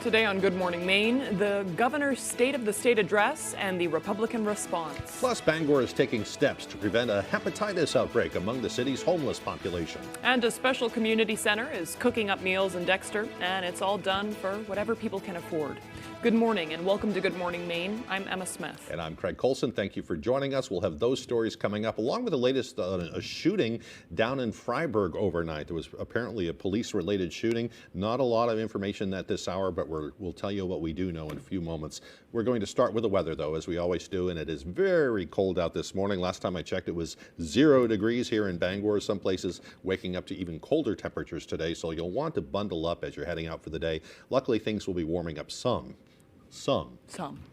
Today on Good Morning Maine, the governor's State of the State address and the Republican response. Plus, Bangor is taking steps to prevent a hepatitis outbreak among the city's homeless population. And a special community center is cooking up meals in Dexter, and it's all done for whatever people can afford. Good morning and welcome to Good Morning Maine. I'm Emma Smith. And I'm Craig Colson. Thank you for joining us. We'll have those stories coming up, along with the latest a shooting down in Freiburg overnight. There was apparently a police-related shooting. Not a lot of information at this hour, but we'll tell you what we do know in a few moments. We're going to start with the weather, though, as we always do, and it is very cold out this morning. Last time I checked, it was 0 degrees here in Bangor. Some places waking up to even colder temperatures today, so you'll want to bundle up as you're heading out for the day. Luckily, things will be warming up some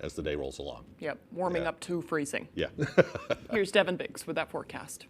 as the day rolls along. Yep, warming up to freezing. Yeah. Here's Devin Biggs with that forecast.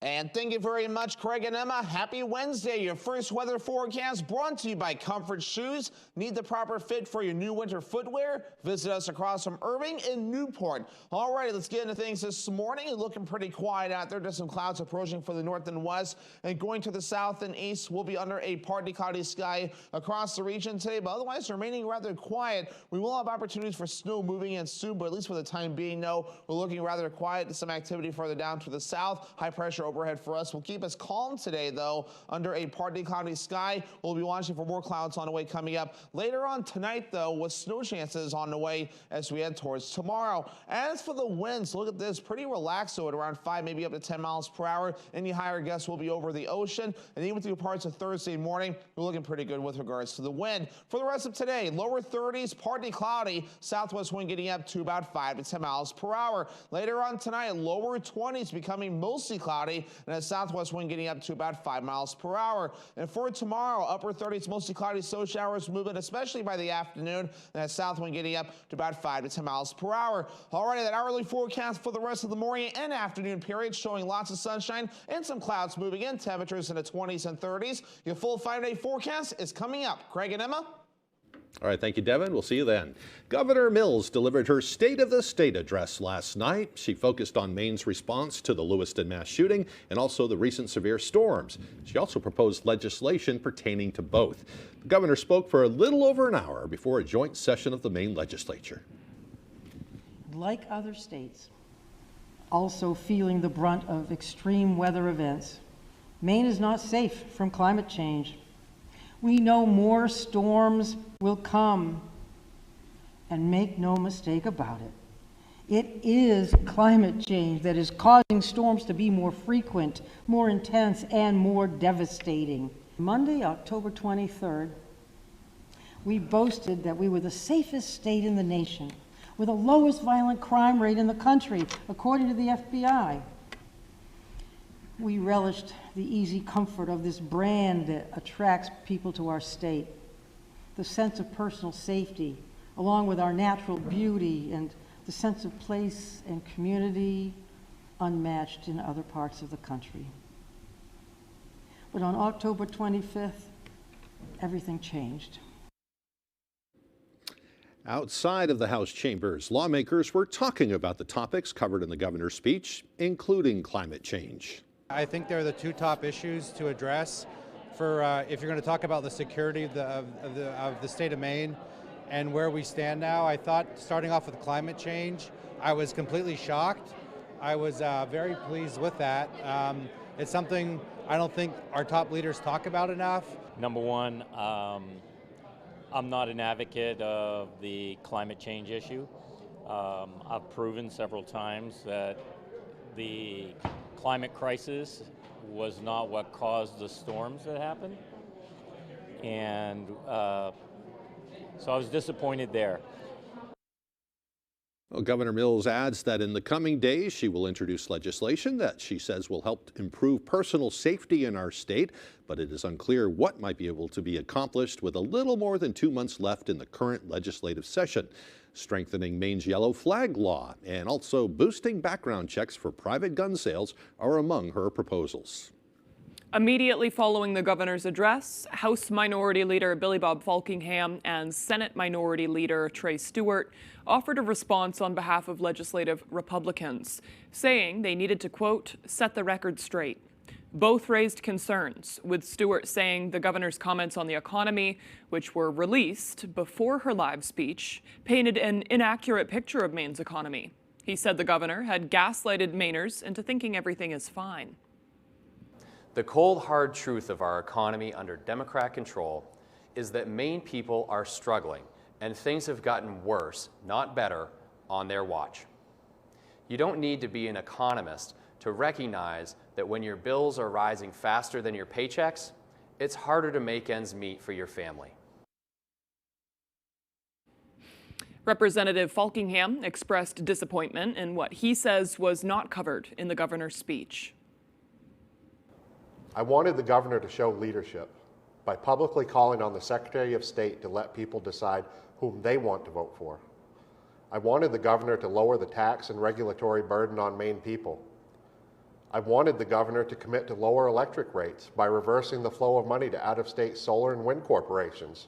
And thank you very much, Craig and Emma. Happy Wednesday. Your first weather forecast brought to you by Comfort Shoes. Need the proper fit for your new winter footwear? Visit us across from Irving in Newport. All right, let's get into things this morning. Looking pretty quiet out there. Just some clouds approaching for the north and west. And going to the south and east, we'll be under a partly cloudy sky across the region today. But otherwise, remaining rather quiet. We will have opportunities for snow moving in soon, but at least for the time being, no. We're looking rather quiet. Some activity further down to the south. High pressure overhead for us will keep us calm today, though, under a partly cloudy sky. We'll be watching for more clouds on the way coming up later on tonight, though, with snow chances on the way as we head towards tomorrow. As for the winds, look at this, pretty relaxed, so at around 5, maybe up to 10 miles per hour. Any higher gusts will be over the ocean, and even through parts of Thursday morning, we're looking pretty good with regards to the wind. For the rest of today, lower 30s, partly cloudy, southwest wind getting up to about 5 to 10 miles per hour. Later on tonight, lower 20s becoming mostly cloudy, and a southwest wind getting up to about 5 miles per hour. And for tomorrow, upper 30s, mostly cloudy, so showers moving, especially by the afternoon, and a south wind getting up to about 5 to 10 miles per hour. Alrighty, that hourly forecast for the rest of the morning and afternoon period showing lots of sunshine and some clouds moving in, temperatures in the 20s and 30s. Your full 5-day forecast is coming up. Craig and Emma? All right, thank you, Devin. We'll see you then. Governor Mills delivered her State of the State address last night. She focused on Maine's response to the Lewiston mass shooting and also the recent severe storms. She also proposed legislation pertaining to both. The governor spoke for a little over an hour before a joint session of the Maine legislature. Like other states, also feeling the brunt of extreme weather events, Maine is not safe from climate change. We know more storms will come, and make no mistake about it. It is climate change that is causing storms to be more frequent, more intense, and more devastating. Monday, October 23rd, we boasted that we were the safest state in the nation, with the lowest violent crime rate in the country, according to the FBI. We relished the easy comfort of this brand that attracts people to our state. The sense of personal safety, along with our natural beauty and the sense of place and community unmatched in other parts of the country. But on October 25th, everything changed. Outside of the House chambers, lawmakers were talking about the topics covered in the governor's speech, including climate change. I think they're the two top issues to address for if you're going to talk about the security of the state of Maine and where we stand now. I thought, starting off with climate change, I was completely shocked. I was very pleased with that. It's something I don't think our top leaders talk about enough. Number one, I'm not an advocate of the climate change issue. I've proven several times that the climate crisis was not what caused the storms that happened. And so I was disappointed there. Well, Governor Mills adds that in the coming days, she will introduce legislation that she says will help improve personal safety in our state, but it is unclear what might be able to be accomplished with a little more than 2 months left in the current legislative session. Strengthening Maine's yellow flag law and also boosting background checks for private gun sales are among her proposals. Immediately following the governor's address, House Minority Leader Billy Bob Falkingham and Senate Minority Leader Trey Stewart offered a response on behalf of legislative Republicans, saying they needed to, quote, set the record straight. Both raised concerns, with Stewart saying the governor's comments on the economy, which were released before her live speech, painted an inaccurate picture of Maine's economy. He said the governor had gaslighted Mainers into thinking everything is fine. The cold, hard truth of our economy under Democrat control is that Maine people are struggling, and things have gotten worse, not better, on their watch. You don't need to be an economist to recognize that when your bills are rising faster than your paychecks, it's harder to make ends meet for your family. Representative Falkingham expressed disappointment in what he says was not covered in the governor's speech. I wanted the governor to show leadership by publicly calling on the Secretary of State to let people decide whom they want to vote for. I wanted the governor to lower the tax and regulatory burden on Maine people. I wanted the governor to commit to lower electric rates by reversing the flow of money to out-of-state solar and wind corporations.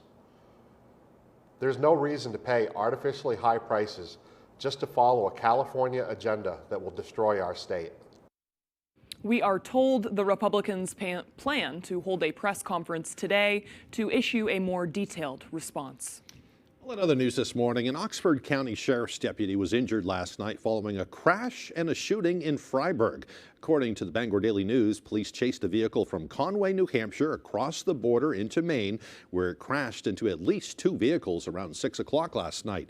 There's no reason to pay artificially high prices just to follow a California agenda that will destroy our state. We are told the Republicans plan to hold a press conference today to issue a more detailed response. Well, in other news this morning, an Oxford County Sheriff's deputy was injured last night following a crash and a shooting in Freiburg. According to the Bangor Daily News, police chased a vehicle from Conway, New Hampshire, across the border into Maine, where it crashed into at least 2 vehicles around 6 o'clock last night.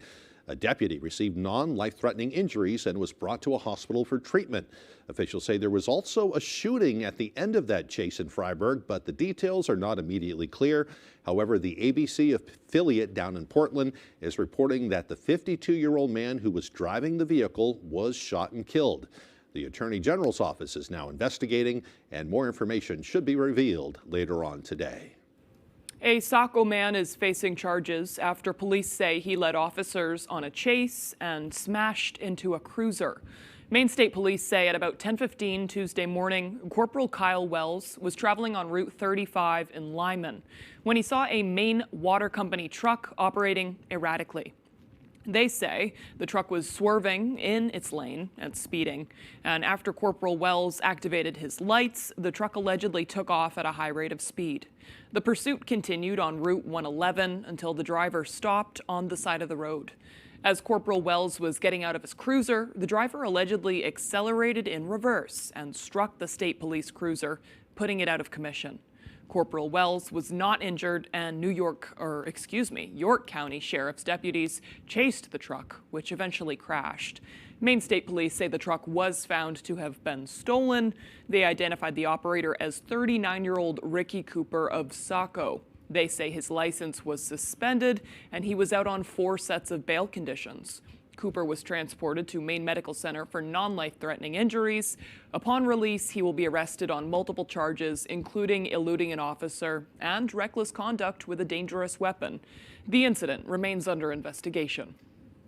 A deputy received non-life-threatening injuries and was brought to a hospital for treatment. Officials say there was also a shooting at the end of that chase in Freiburg, but the details are not immediately clear. However, the ABC affiliate down in Portland is reporting that the 52-year-old man who was driving the vehicle was shot and killed. The Attorney General's office is now investigating, and more information should be revealed later on today. A Saco man is facing charges after police say he led officers on a chase and smashed into a cruiser. Maine State Police say at about 10:15 Tuesday morning, Corporal Kyle Wells was traveling on Route 35 in Lyman when he saw a Maine Water Company truck operating erratically. They say the truck was swerving in its lane and speeding, and after Corporal Wells activated his lights, the truck allegedly took off at a high rate of speed. The pursuit continued on Route 111 until the driver stopped on the side of the road. As Corporal Wells was getting out of his cruiser, the driver allegedly accelerated in reverse and struck the state police cruiser, putting it out of commission. Corporal Wells was not injured, and York County Sheriff's deputies chased the truck, which eventually crashed. Maine State Police say the truck was found to have been stolen. They identified the operator as 39-year-old Ricky Cooper of Saco. They say his license was suspended, and he was out on 4 sets of bail conditions. Cooper was transported to Maine Medical Center for non-life-threatening injuries. Upon release, he will be arrested on multiple charges, including eluding an officer and reckless conduct with a dangerous weapon. The incident remains under investigation.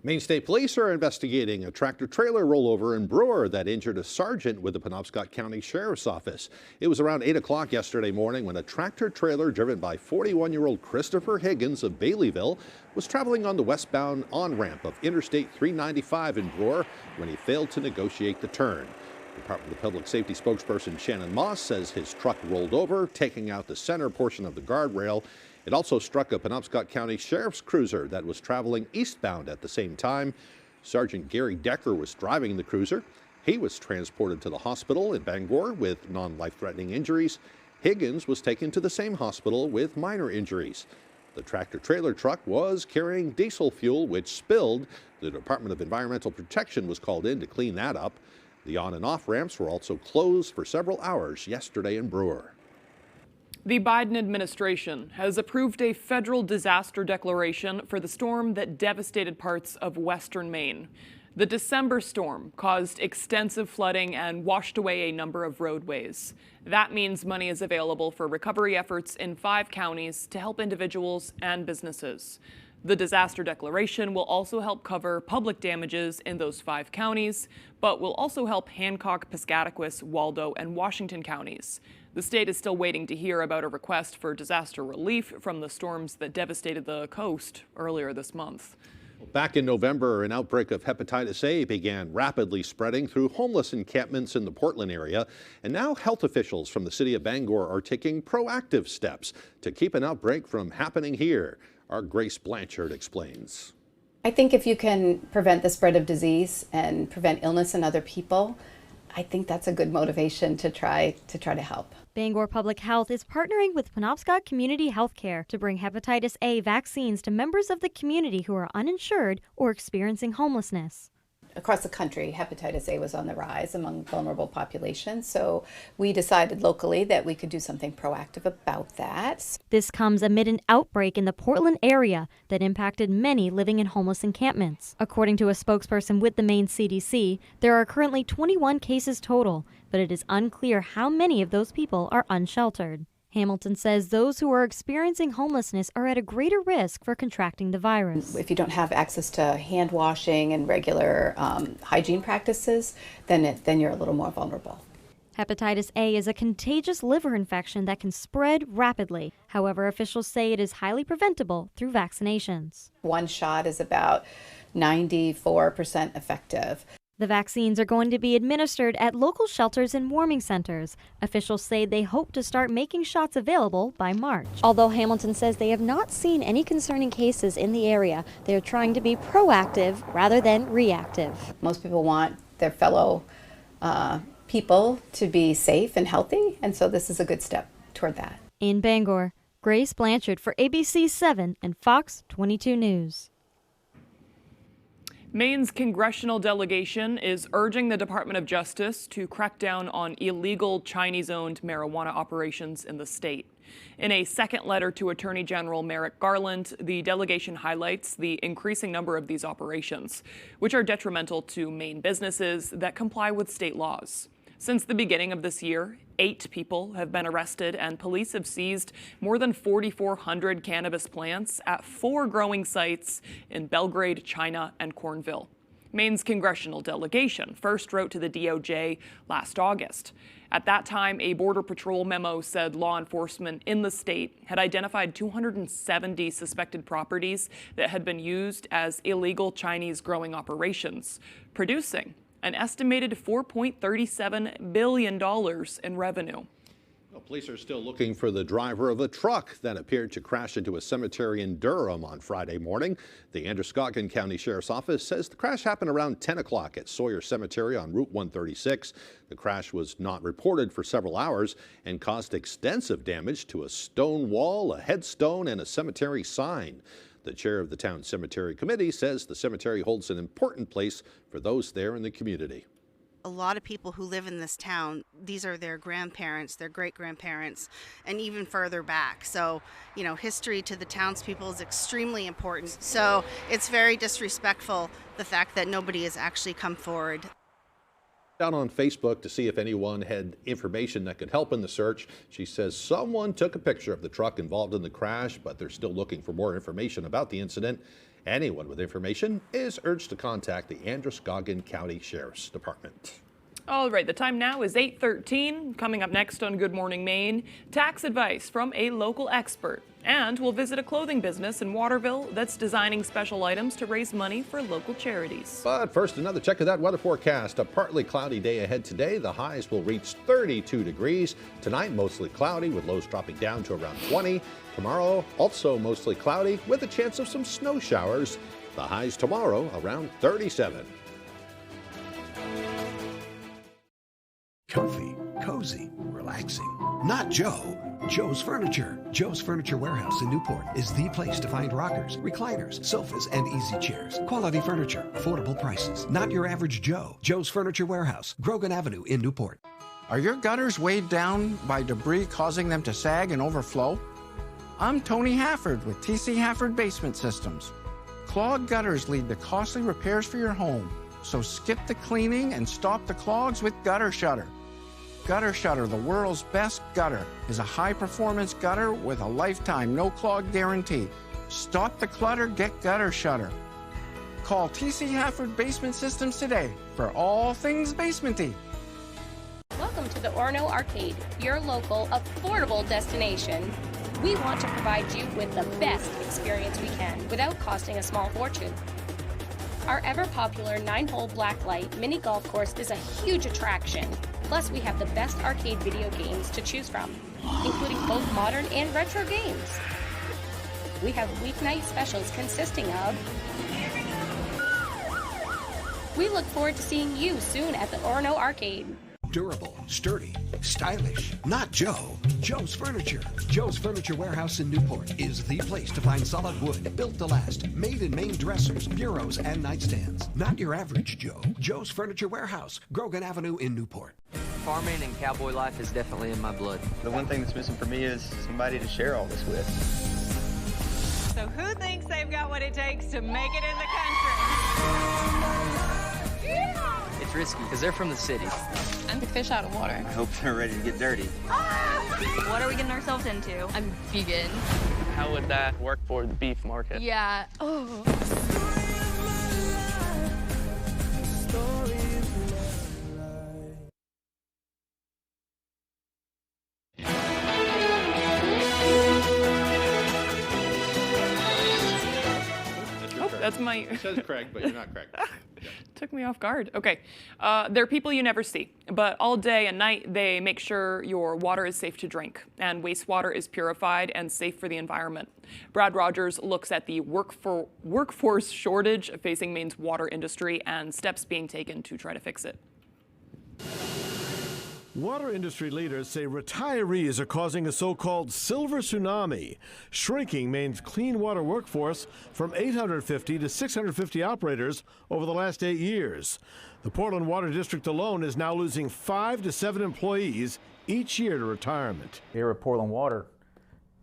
Maine State Police are investigating a tractor-trailer rollover in Brewer that injured a sergeant with the Penobscot County Sheriff's Office. It was around 8 o'clock yesterday morning when a tractor-trailer driven by 41-year-old Christopher Higgins of Baileyville was traveling on the westbound on-ramp of Interstate 395 in Brewer when he failed to negotiate the turn. Department of Public Safety spokesperson Shannon Moss says his truck rolled over, taking out the center portion of the guardrail. It also struck a Penobscot County Sheriff's cruiser that was traveling eastbound at the same time. Sergeant Gary Decker was driving the cruiser. He was transported to the hospital in Bangor with non-life-threatening injuries. Higgins was taken to the same hospital with minor injuries. The tractor-trailer truck was carrying diesel fuel, which spilled. The Department of Environmental Protection was called in to clean that up. The on and off ramps were also closed for several hours yesterday in Brewer. The Biden administration has approved a federal disaster declaration for the storm that devastated parts of western Maine. The December storm caused extensive flooding and washed away a number of roadways. That means money is available for recovery efforts in 5 counties to help individuals and businesses. The disaster declaration will also help cover public damages in those 5 counties, but will also help Hancock, Piscataquis, Waldo, and Washington counties. The state is still waiting to hear about a request for disaster relief from the storms that devastated the coast earlier this month. Back in November, an outbreak of hepatitis A began rapidly spreading through homeless encampments in the Portland area. And now health officials from the city of Bangor are taking proactive steps to keep an outbreak from happening here. Our Grace Blanchard explains. I think if you can prevent the spread of disease and prevent illness in other people, I think that's a good motivation to try to help. Bangor Public Health is partnering with Penobscot Community Healthcare to bring hepatitis A vaccines to members of the community who are uninsured or experiencing homelessness. Across the country, hepatitis A was on the rise among vulnerable populations, so we decided locally that we could do something proactive about that. This comes amid an outbreak in the Portland area that impacted many living in homeless encampments. According to a spokesperson with the Maine CDC, there are currently 21 cases total, but it is unclear how many of those people are unsheltered. Hamilton says those who are experiencing homelessness are at a greater risk for contracting the virus. If you don't have access to hand washing and regular hygiene practices, then you're a little more vulnerable. Hepatitis A is a contagious liver infection that can spread rapidly. However, officials say it is highly preventable through vaccinations. One shot is about 94% effective. The vaccines are going to be administered at local shelters and warming centers. Officials say they hope to start making shots available by March. Although Hamilton says they have not seen any concerning cases in the area, they are trying to be proactive rather than reactive. Most people want their fellow people to be safe and healthy, and so this is a good step toward that. In Bangor, Grace Blanchard for ABC 7 and Fox 22 News. Maine's congressional delegation is urging the Department of Justice to crack down on illegal Chinese-owned marijuana operations in the state. In a second letter to Attorney General Merrick Garland, the delegation highlights the increasing number of these operations, which are detrimental to Maine businesses that comply with state laws. Since the beginning of this year, 8 people have been arrested and police have seized more than 4,400 cannabis plants at 4 growing sites in Belgrade, China, and Cornville. Maine's congressional delegation first wrote to the DOJ last August. At that time, a Border Patrol memo said law enforcement in the state had identified 270 suspected properties that had been used as illegal Chinese growing operations, producing an estimated $4.37 billion in revenue. Well, police are still looking for the driver of a truck that appeared to crash into a cemetery in Durham on Friday morning. The Androscoggin County Sheriff's Office says the crash happened around 10 o'clock at Sawyer Cemetery on Route 136. The crash was not reported for several hours and caused extensive damage to a stone wall, a headstone, and a cemetery sign. The chair of the town cemetery committee says the cemetery holds an important place for those there in the community. A lot of people who live in this town, these are their grandparents, their great-grandparents, and even further back. So, you know, history to the townspeople is extremely important. So it's very disrespectful, the fact that nobody has actually come forward. Down on Facebook to see if anyone had information that could help in the search. She says someone took a picture of the truck involved in the crash, but they're still looking for more information about the incident. Anyone with information is urged to contact the Androscoggin County Sheriff's Department. All right, the time now is 8:13. Coming up next on Good Morning Maine, tax advice from a local expert. And we'll visit a clothing business in Waterville that's designing special items to raise money for local charities. But first, another check of that weather forecast. A partly cloudy day ahead today. The highs will reach 32 degrees. Tonight, mostly cloudy with lows dropping down to around 20. Tomorrow, also mostly cloudy with a chance of some snow showers. The highs tomorrow around 37. Comfy, cozy, relaxing. Not Joe. Joe's Furniture. Joe's Furniture Warehouse in Newport is the place to find rockers, recliners, sofas, and easy chairs. Quality furniture, affordable prices. Not your average Joe. Joe's Furniture Warehouse, Grogan Avenue in Newport. Are your gutters weighed down by debris causing them to sag and overflow? I'm Tony Hafford with TC Hafford Basement Systems. Clogged gutters lead to costly repairs for your home, so skip the cleaning and stop the clogs with Gutter Shutter. Gutter Shutter, the world's best gutter, is a high-performance gutter with a lifetime no-clog guarantee. Stop the clutter, get Gutter Shutter. Call TC Hafford Basement Systems today for all things basementy. Welcome to the Orono Arcade, your local, affordable destination. We want to provide you with the best experience we can without costing a small fortune. Our ever-popular 9-hole blacklight mini golf course is a huge attraction. Plus, we have the best arcade video games to choose from, including both modern and retro games. We have weeknight specials consisting of... We look forward to seeing you soon at the Orono Arcade. Durable, sturdy, stylish. Not Joe. Joe's Furniture. Joe's Furniture Warehouse in Newport is the place to find solid wood, built to last, made in Maine dressers, bureaus, and nightstands. Not your average Joe. Joe's Furniture Warehouse, Grogan Avenue in Newport. Farming and cowboy life is definitely in my blood. The one thing that's missing for me is somebody to share all this with. So who thinks they've got what it takes to make it in the country? It's risky because they're from the city. I'm fish out of water. I hope they're ready to get dirty. What are we getting ourselves into? I'm vegan. How would that work for the beef market? Yeah. Oh. That's my... It says Craig, but you're not Craig. Took me off guard. Okay. They're people you never see, but all day and night they make sure your water is safe to drink and wastewater is purified and safe for the environment. Brad Rogers looks at the workforce shortage facing Maine's water industry and steps being taken to try to fix it. Water industry leaders say retirees are causing a so-called silver tsunami, shrinking Maine's clean water workforce from 850 to 650 operators over the last 8 years. The Portland Water District alone is now losing 5 to 7 employees each year to retirement. Here at Portland Water,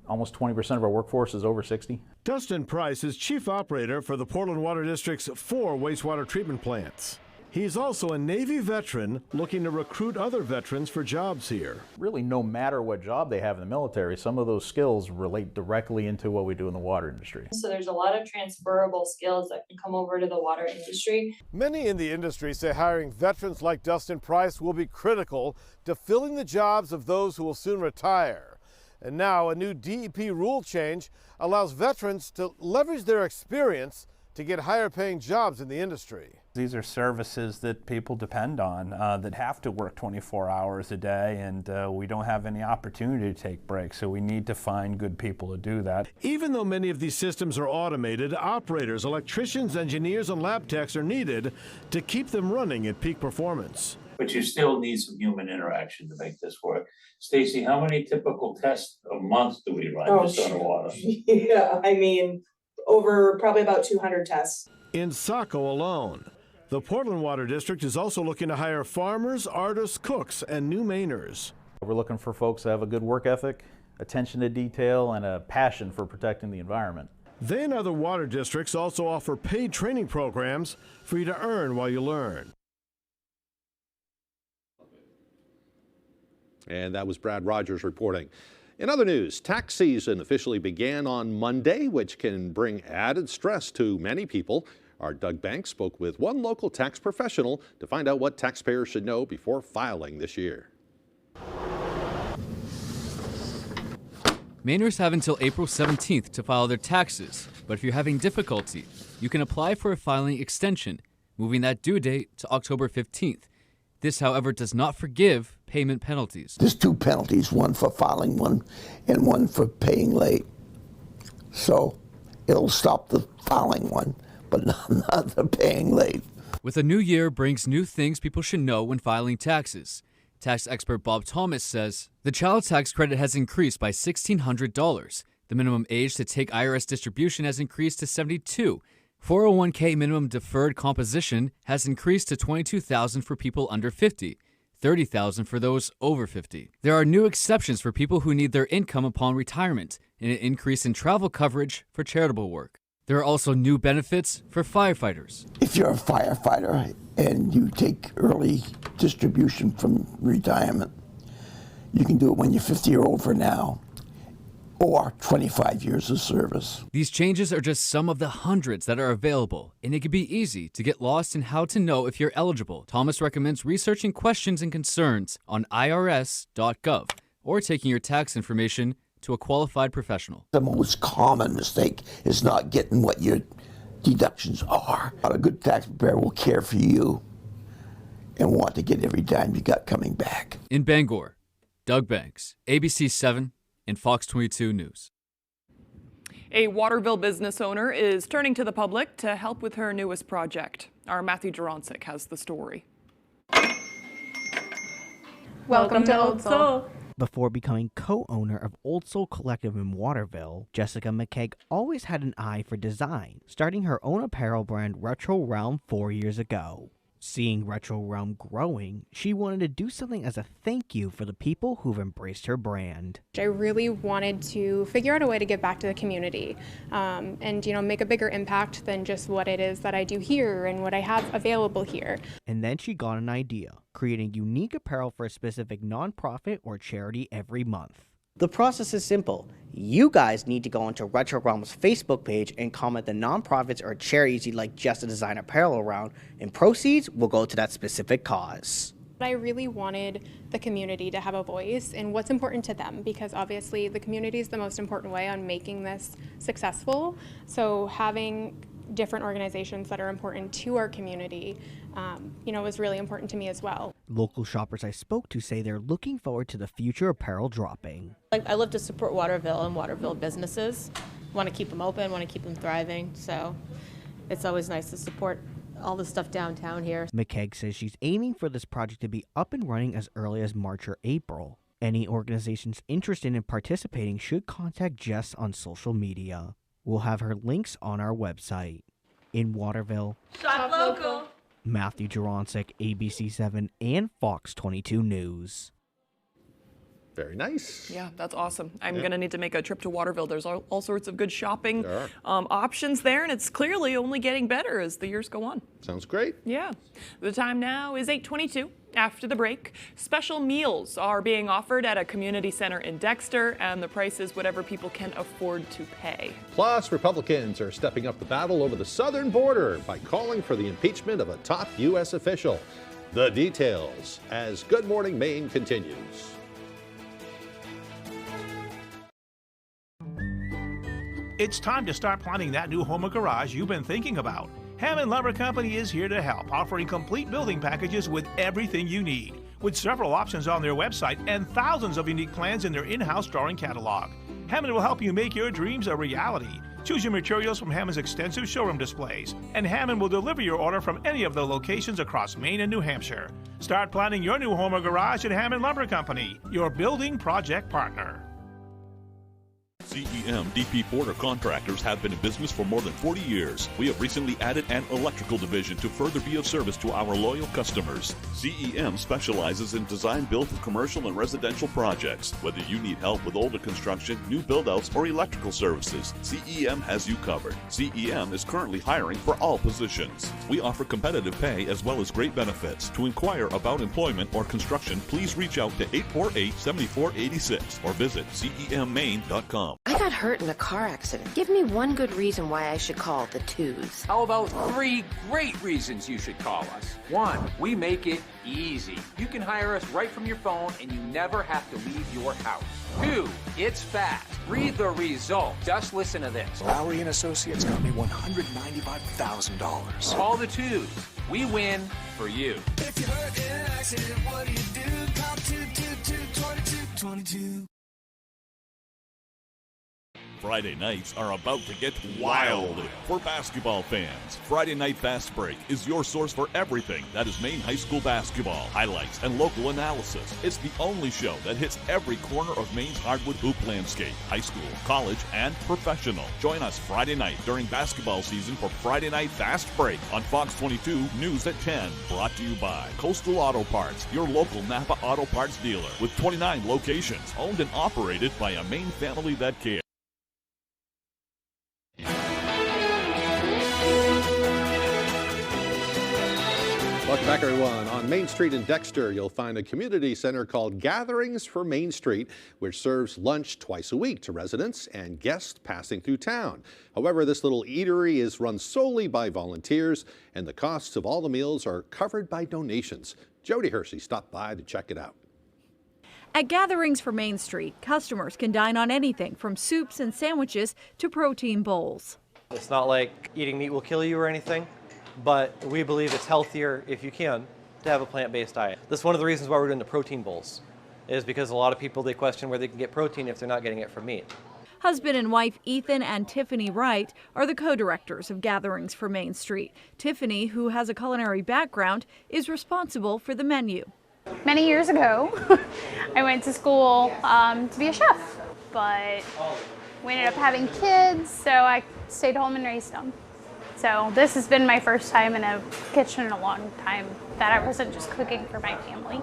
almost 20% of our workforce is over 60. Dustin Price is chief operator for the Portland Water District's 4 wastewater treatment plants. He's also a Navy veteran looking to recruit other veterans for jobs here. Really, no matter what job they have in the military, some of those skills relate directly into what we do in the water industry. So there's a lot of transferable skills that can come over to the water industry. Many in the industry say hiring veterans like Dustin Price will be critical to filling the jobs of those who will soon retire. And now a new DEP rule change allows veterans to leverage their experience to get higher paying jobs in the industry. These are services that people depend on, that have to work 24 hours a day, and we don't have any opportunity to take breaks, so we need to find good people to do that. Even though many of these systems are automated, operators, electricians, engineers, and lab techs are needed to keep them running at peak performance. But you still need some human interaction to make this work. Stacy, how many typical tests a month do we run just on the water? Yeah, I mean, over probably about 200 tests. In Saco alone, the Portland Water District is also looking to hire farmers, artists, cooks, and new Mainers. We're looking for folks that have a good work ethic, attention to detail, and a passion for protecting the environment. They and other water districts also offer paid training programs for you to earn while you learn. And that was Brad Rogers reporting. In other news, tax season officially began on Monday, which can bring added stress to many people. Our Doug Banks spoke with one local tax professional to find out what taxpayers should know before filing this year. Mainers have until April 17th to file their taxes, but if you're having difficulty, you can apply for a filing extension, moving that due date to October 15th. This, however, does not forgive payment penalties. There's 2 penalties, one for filing one and one for paying late. So it'll stop the filing one, but not the paying late. With a new year brings new things people should know when filing taxes. Tax expert Bob Thomas says the child tax credit has increased by $1,600. The minimum age to take IRS distribution has increased to 72. 401k minimum deferred composition has increased to $22,000 for people under 50, $30,000 for those over 50. There are new exceptions for people who need their income upon retirement, and an increase in travel coverage for charitable work. There are also new benefits for firefighters. If you're a firefighter and you take early distribution from retirement, you can do it when you're 50 or over now, or 25 years of service. These changes are just some of the hundreds that are available, and it can be easy to get lost in how to know if you're eligible. Thomas recommends researching questions and concerns on irs.gov or taking your tax information to a qualified professional. The most common mistake is not getting what you're deductions are. A good tax preparer will care for you and want to get every dime you got coming back. In Bangor, Doug Banks, ABC 7 and Fox 22 News. A Waterville business owner is turning to the public to help with her newest project. Our Matthew Duronsik has the story. Welcome to Old Soul. Before becoming co-owner of Old Soul Collective in Waterville, Jessica McKeag always had an eye for design, starting her own apparel brand Retro Realm 4 years ago. Seeing Retro Realm growing, she wanted to do something as a thank you for the people who've embraced her brand. I really wanted to figure out a way to give back to the community and, make a bigger impact than just what it is that I do here and what I have available here. And then she got an idea, creating unique apparel for a specific nonprofit or charity every month. The process is simple. You guys need to go onto Retro Realm's Facebook page and comment the nonprofits or charities you'd like just to design apparel around, and proceeds will go to that specific cause. I really wanted the community to have a voice in what's important to them, because obviously the community is the most important way on making this successful. So having different organizations that are important to our community, was really important to me as well. Local shoppers I spoke to say they're looking forward to the future apparel dropping. I love to support Waterville and Waterville businesses. Want to keep them open, want to keep them thriving. So it's always nice to support all the stuff downtown here. McKeag says she's aiming for this project to be up and running as early as March or April. Any organizations interested in participating should contact Jess on social media. We'll have her links on our website. In Waterville, shop local. Matthew Duronsik, ABC 7 and Fox 22 News. Very nice. Yeah, that's awesome. I'm going to need to make a trip to Waterville. There's all sorts of good shopping options there, and it's clearly only getting better as the years go on. Sounds great. Yeah. The time now is 8:22. After the break, special meals are being offered at a community center in Dexter, and the price is whatever people can afford to pay. Plus, Republicans are stepping up the battle over the southern border by calling for the impeachment of a top U.S. official. The details as Good Morning Maine continues. It's time to start planning that new home or garage you've been thinking about. Hammond Lumber Company is here to help, offering complete building packages with everything you need. With several options on their website and thousands of unique plans in their in-house drawing catalog, Hammond will help you make your dreams a reality. Choose your materials from Hammond's extensive showroom displays, and Hammond will deliver your order from any of the locations across Maine and New Hampshire. Start planning your new home or garage at Hammond Lumber Company, your building project partner. CEM DP Porter Contractors have been in business for more than 40 years. We have recently added an electrical division to further be of service to our loyal customers. CEM specializes in design build for commercial and residential projects. Whether you need help with older construction, new build-outs, or electrical services, CEM has you covered. CEM is currently hiring for all positions. We offer competitive pay as well as great benefits. To inquire about employment or construction, please reach out to 848-7486 or visit CEMMaine.com. I got hurt in a car accident. Give me one good reason why I should call the Twos. How about 3 great reasons you should call us? 1, we make it easy. You can hire us right from your phone and you never have to leave your house. 2, it's fast. Read the result. Just listen to this. Lowry and Associates got me $195,000. Call the Twos. We win for you. If you're hurt in an accident, what do you do? Call 222-2222. Friday nights are about to get wild for basketball fans. Friday Night Fast Break is your source for everything that is Maine high school basketball, highlights, and local analysis. It's the only show that hits every corner of Maine's hardwood hoop landscape, high school, college, and professional. Join us Friday night during basketball season for Friday Night Fast Break on Fox 22 News at 10. Brought to you by Coastal Auto Parts, your local Napa Auto Parts dealer with 29 locations, owned and operated by a Maine family that cares. Welcome back, everyone. On Main Street in Dexter, you'll find a community center called Gatherings for Main Street, which serves lunch twice a week to residents and guests passing through town. However, this little eatery is run solely by volunteers, and the costs of all the meals are covered by donations. Jody Hersey stopped by to check it out. At Gatherings for Main Street, customers can dine on anything from soups and sandwiches to protein bowls. It's not like eating meat will kill you or anything, but we believe it's healthier, if you can, to have a plant-based diet. That's one of the reasons why we're doing the protein bowls, is because a lot of people, they question where they can get protein if they're not getting it from meat. Husband and wife Ethan and Tiffany Wright are the co-directors of Gatherings for Main Street. Tiffany, who has a culinary background, is responsible for the menu. Many years ago, I went to school to be a chef, but we ended up having kids, so I stayed home and raised them. So this has been my first time in a kitchen in a long time that I wasn't just cooking for my family.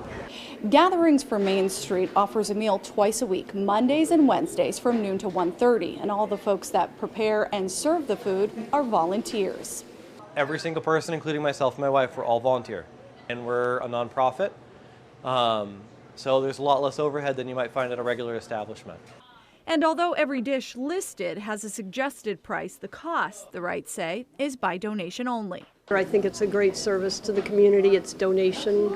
Gatherings for Main Street offers a meal twice a week, Mondays and Wednesdays from noon to 1:30, and all the folks that prepare and serve the food are volunteers. Every single person, including myself and my wife, we're all volunteer, and we're a nonprofit. So there's a lot less overhead than you might find at a regular establishment. And although every dish listed has a suggested price, the cost, the Wrights say, is by donation only. I think it's a great service to the community. It's donation,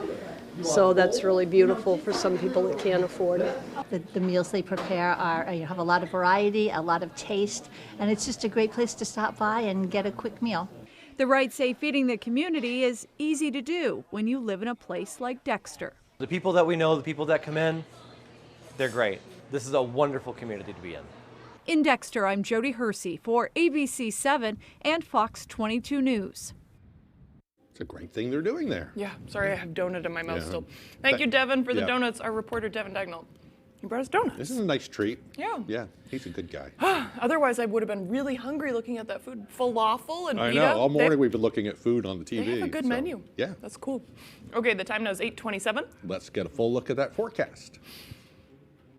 so that's really beautiful for some people that can't afford it. The meals they prepare have a lot of variety, a lot of taste, and it's just a great place to stop by and get a quick meal. The Wrights say feeding the community is easy to do when you live in a place like Dexter. The people that we know, the people that come in, they're great. This is a wonderful community to be in. In Dexter, I'm Jody Hersey for ABC 7 and Fox 22 News. It's a great thing they're doing there. Yeah, sorry, I have donut in my mouth Yeah. still. Thank you, Devin, for the Yeah. donuts. Our reporter, Devin Dagnall. He brought us donuts. This is a nice treat. Yeah. Yeah, he's a good guy. Otherwise, I would have been really hungry looking at that food. Falafel and I pita. know. All morning we've been looking at food on the TV. They have a good menu. Yeah. That's cool. Okay, the time now is 8:27. Let's get a full look at that forecast.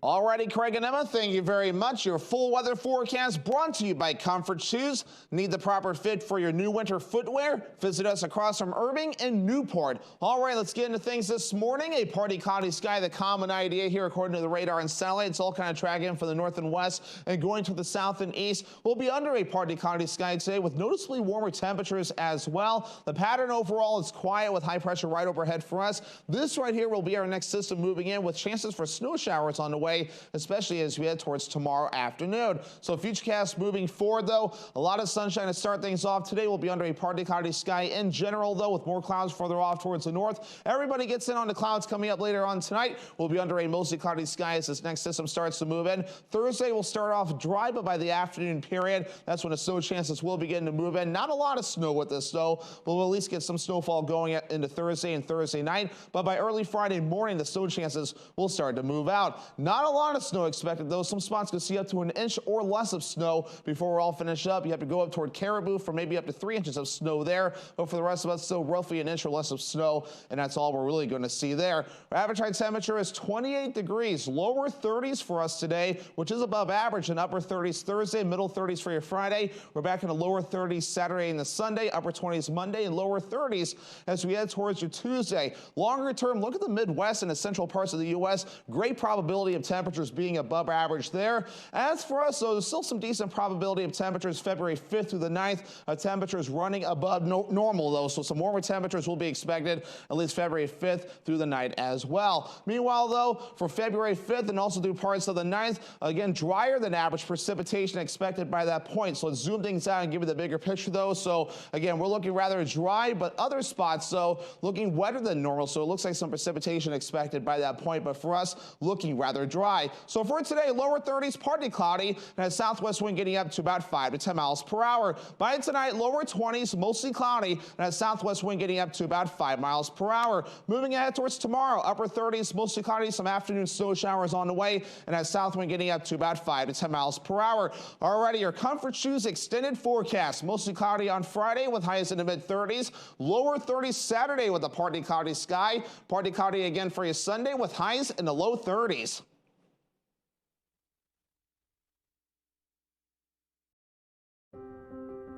Alrighty, Craig and Emma, thank you very much. Your full weather forecast brought to you by Comfort Shoes. Need the proper fit for your new winter footwear? Visit us across from Irving and Newport. All right, let's get into things this morning. A partly cloudy sky, the common idea here according to the radar and satellite. It's all kind of tracking from the north and west and going to the south and east. We'll be under a partly cloudy sky today with noticeably warmer temperatures as well. The pattern overall is quiet with high pressure right overhead for us. This right here will be our next system moving in with chances for snow showers on the way, especially as we head towards tomorrow afternoon. So futurecast moving forward, though, a lot of sunshine to start things off. Today we'll be under a partly cloudy sky in general, though, with more clouds further off towards the north. Everybody gets in on the clouds coming up later on tonight. We'll be under a mostly cloudy sky as this next system starts to move in. Thursday will start off dry, but by the afternoon period, that's when the snow chances will begin to move in. Not a lot of snow with this, though. We'll at least get some snowfall going into Thursday and Thursday night, but by early Friday morning, the snow chances will start to move out. Not a lot of snow expected, though. Some spots could see up to an inch or less of snow before we're all finished up. You have to go up toward Caribou for maybe up to 3 inches of snow there, but for the rest of us, still roughly an inch or less of snow, and that's all we're really going to see there. Our average high temperature is 28 degrees, lower 30s for us today, which is above average, and upper 30s Thursday, middle 30s for your Friday. We're back in the lower 30s Saturday and the Sunday, upper 20s Monday, and lower 30s as we head towards your Tuesday. Longer term, look at the Midwest and the central parts of the U.S. Great probability of temperatures being above average there. As for us, though, there's still some decent probability of temperatures February 5th through the 9th. Temperatures running above normal, though, so some warmer temperatures will be expected at least February 5th through the night as well. Meanwhile, though, for February 5th and also through parts of the 9th, again, drier than average precipitation expected by that point. So let's zoom things out and give you the bigger picture, though. So again, we're looking rather dry, but other spots, though, looking wetter than normal. So it looks like some precipitation expected by that point, but for us, looking rather dry. So for today, lower 30s, partly cloudy, and a southwest wind getting up to about 5 to 10 miles per hour. By tonight, lower 20s, mostly cloudy, and a southwest wind getting up to about 5 miles per hour. Moving ahead towards tomorrow, upper 30s, mostly cloudy, some afternoon snow showers on the way, and a south wind getting up to about 5 to 10 miles per hour. Alrighty, your Comfort Shoes extended forecast, mostly cloudy on Friday with highs in the mid 30s, lower 30s Saturday with a partly cloudy sky, partly cloudy again for you Sunday with highs in the low 30s.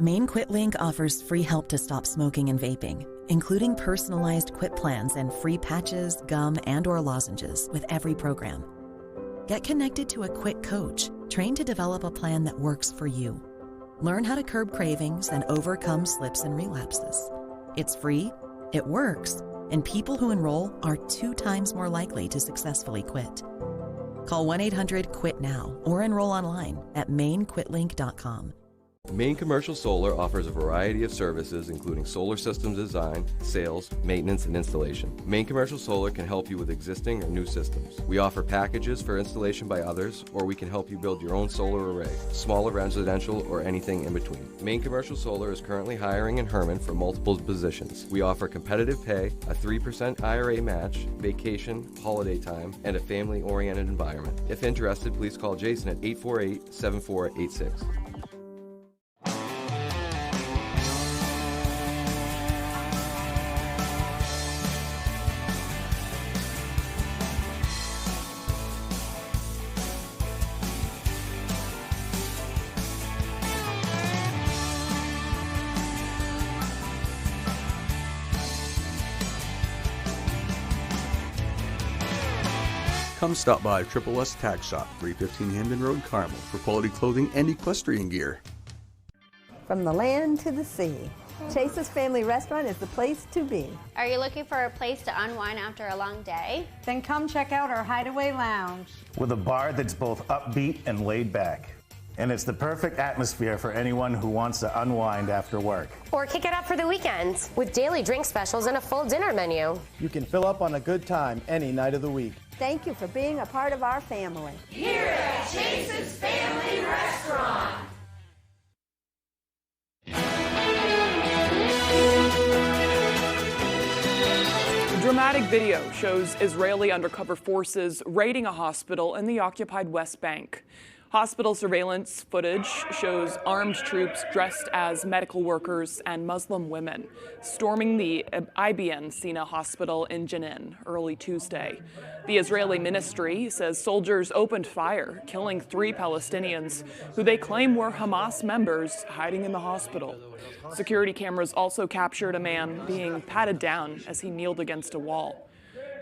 Maine QuitLink offers free help to stop smoking and vaping, including personalized quit plans and free patches, gum, and/or lozenges with every program. Get connected to a quit coach, trained to develop a plan that works for you. Learn how to curb cravings and overcome slips and relapses. It's free, it works, and people who enroll are 2 times more likely to successfully quit. Call 1-800-QUIT-NOW or enroll online at mainequitlink.com. Maine Commercial Solar offers a variety of services including solar systems design, sales, maintenance, and installation. Maine Commercial Solar can help you with existing or new systems. We offer packages for installation by others, or we can help you build your own solar array, smaller residential, or anything in between. Maine Commercial Solar is currently hiring in Herman for multiple positions. We offer competitive pay, a 3% IRA match, vacation, holiday time, and a family-oriented environment. If interested, please call Jason at 848-7486. Come stop by Triple S Tack Shop, 315 Hamden Road, Carmel, for quality clothing and equestrian gear. From the land to the sea, Chase's Family Restaurant is the place to be. Are you looking for a place to unwind after a long day? Then come check out our Hideaway Lounge. With a bar that's both upbeat and laid back. And it's the perfect atmosphere for anyone who wants to unwind after work. Or kick it up for the weekends with daily drink specials and a full dinner menu. You can fill up on a good time any night of the week. Thank you for being a part of our family. Here at Chase's Family Restaurant. A dramatic video shows Israeli undercover forces raiding a hospital in the occupied West Bank. Hospital surveillance footage shows armed troops dressed as medical workers and Muslim women storming the IBN Sina hospital in Jenin early Tuesday. The Israeli ministry says soldiers opened fire, killing 3 Palestinians who they claim were Hamas members hiding in the hospital. Security cameras also captured a man being patted down as he kneeled against a wall.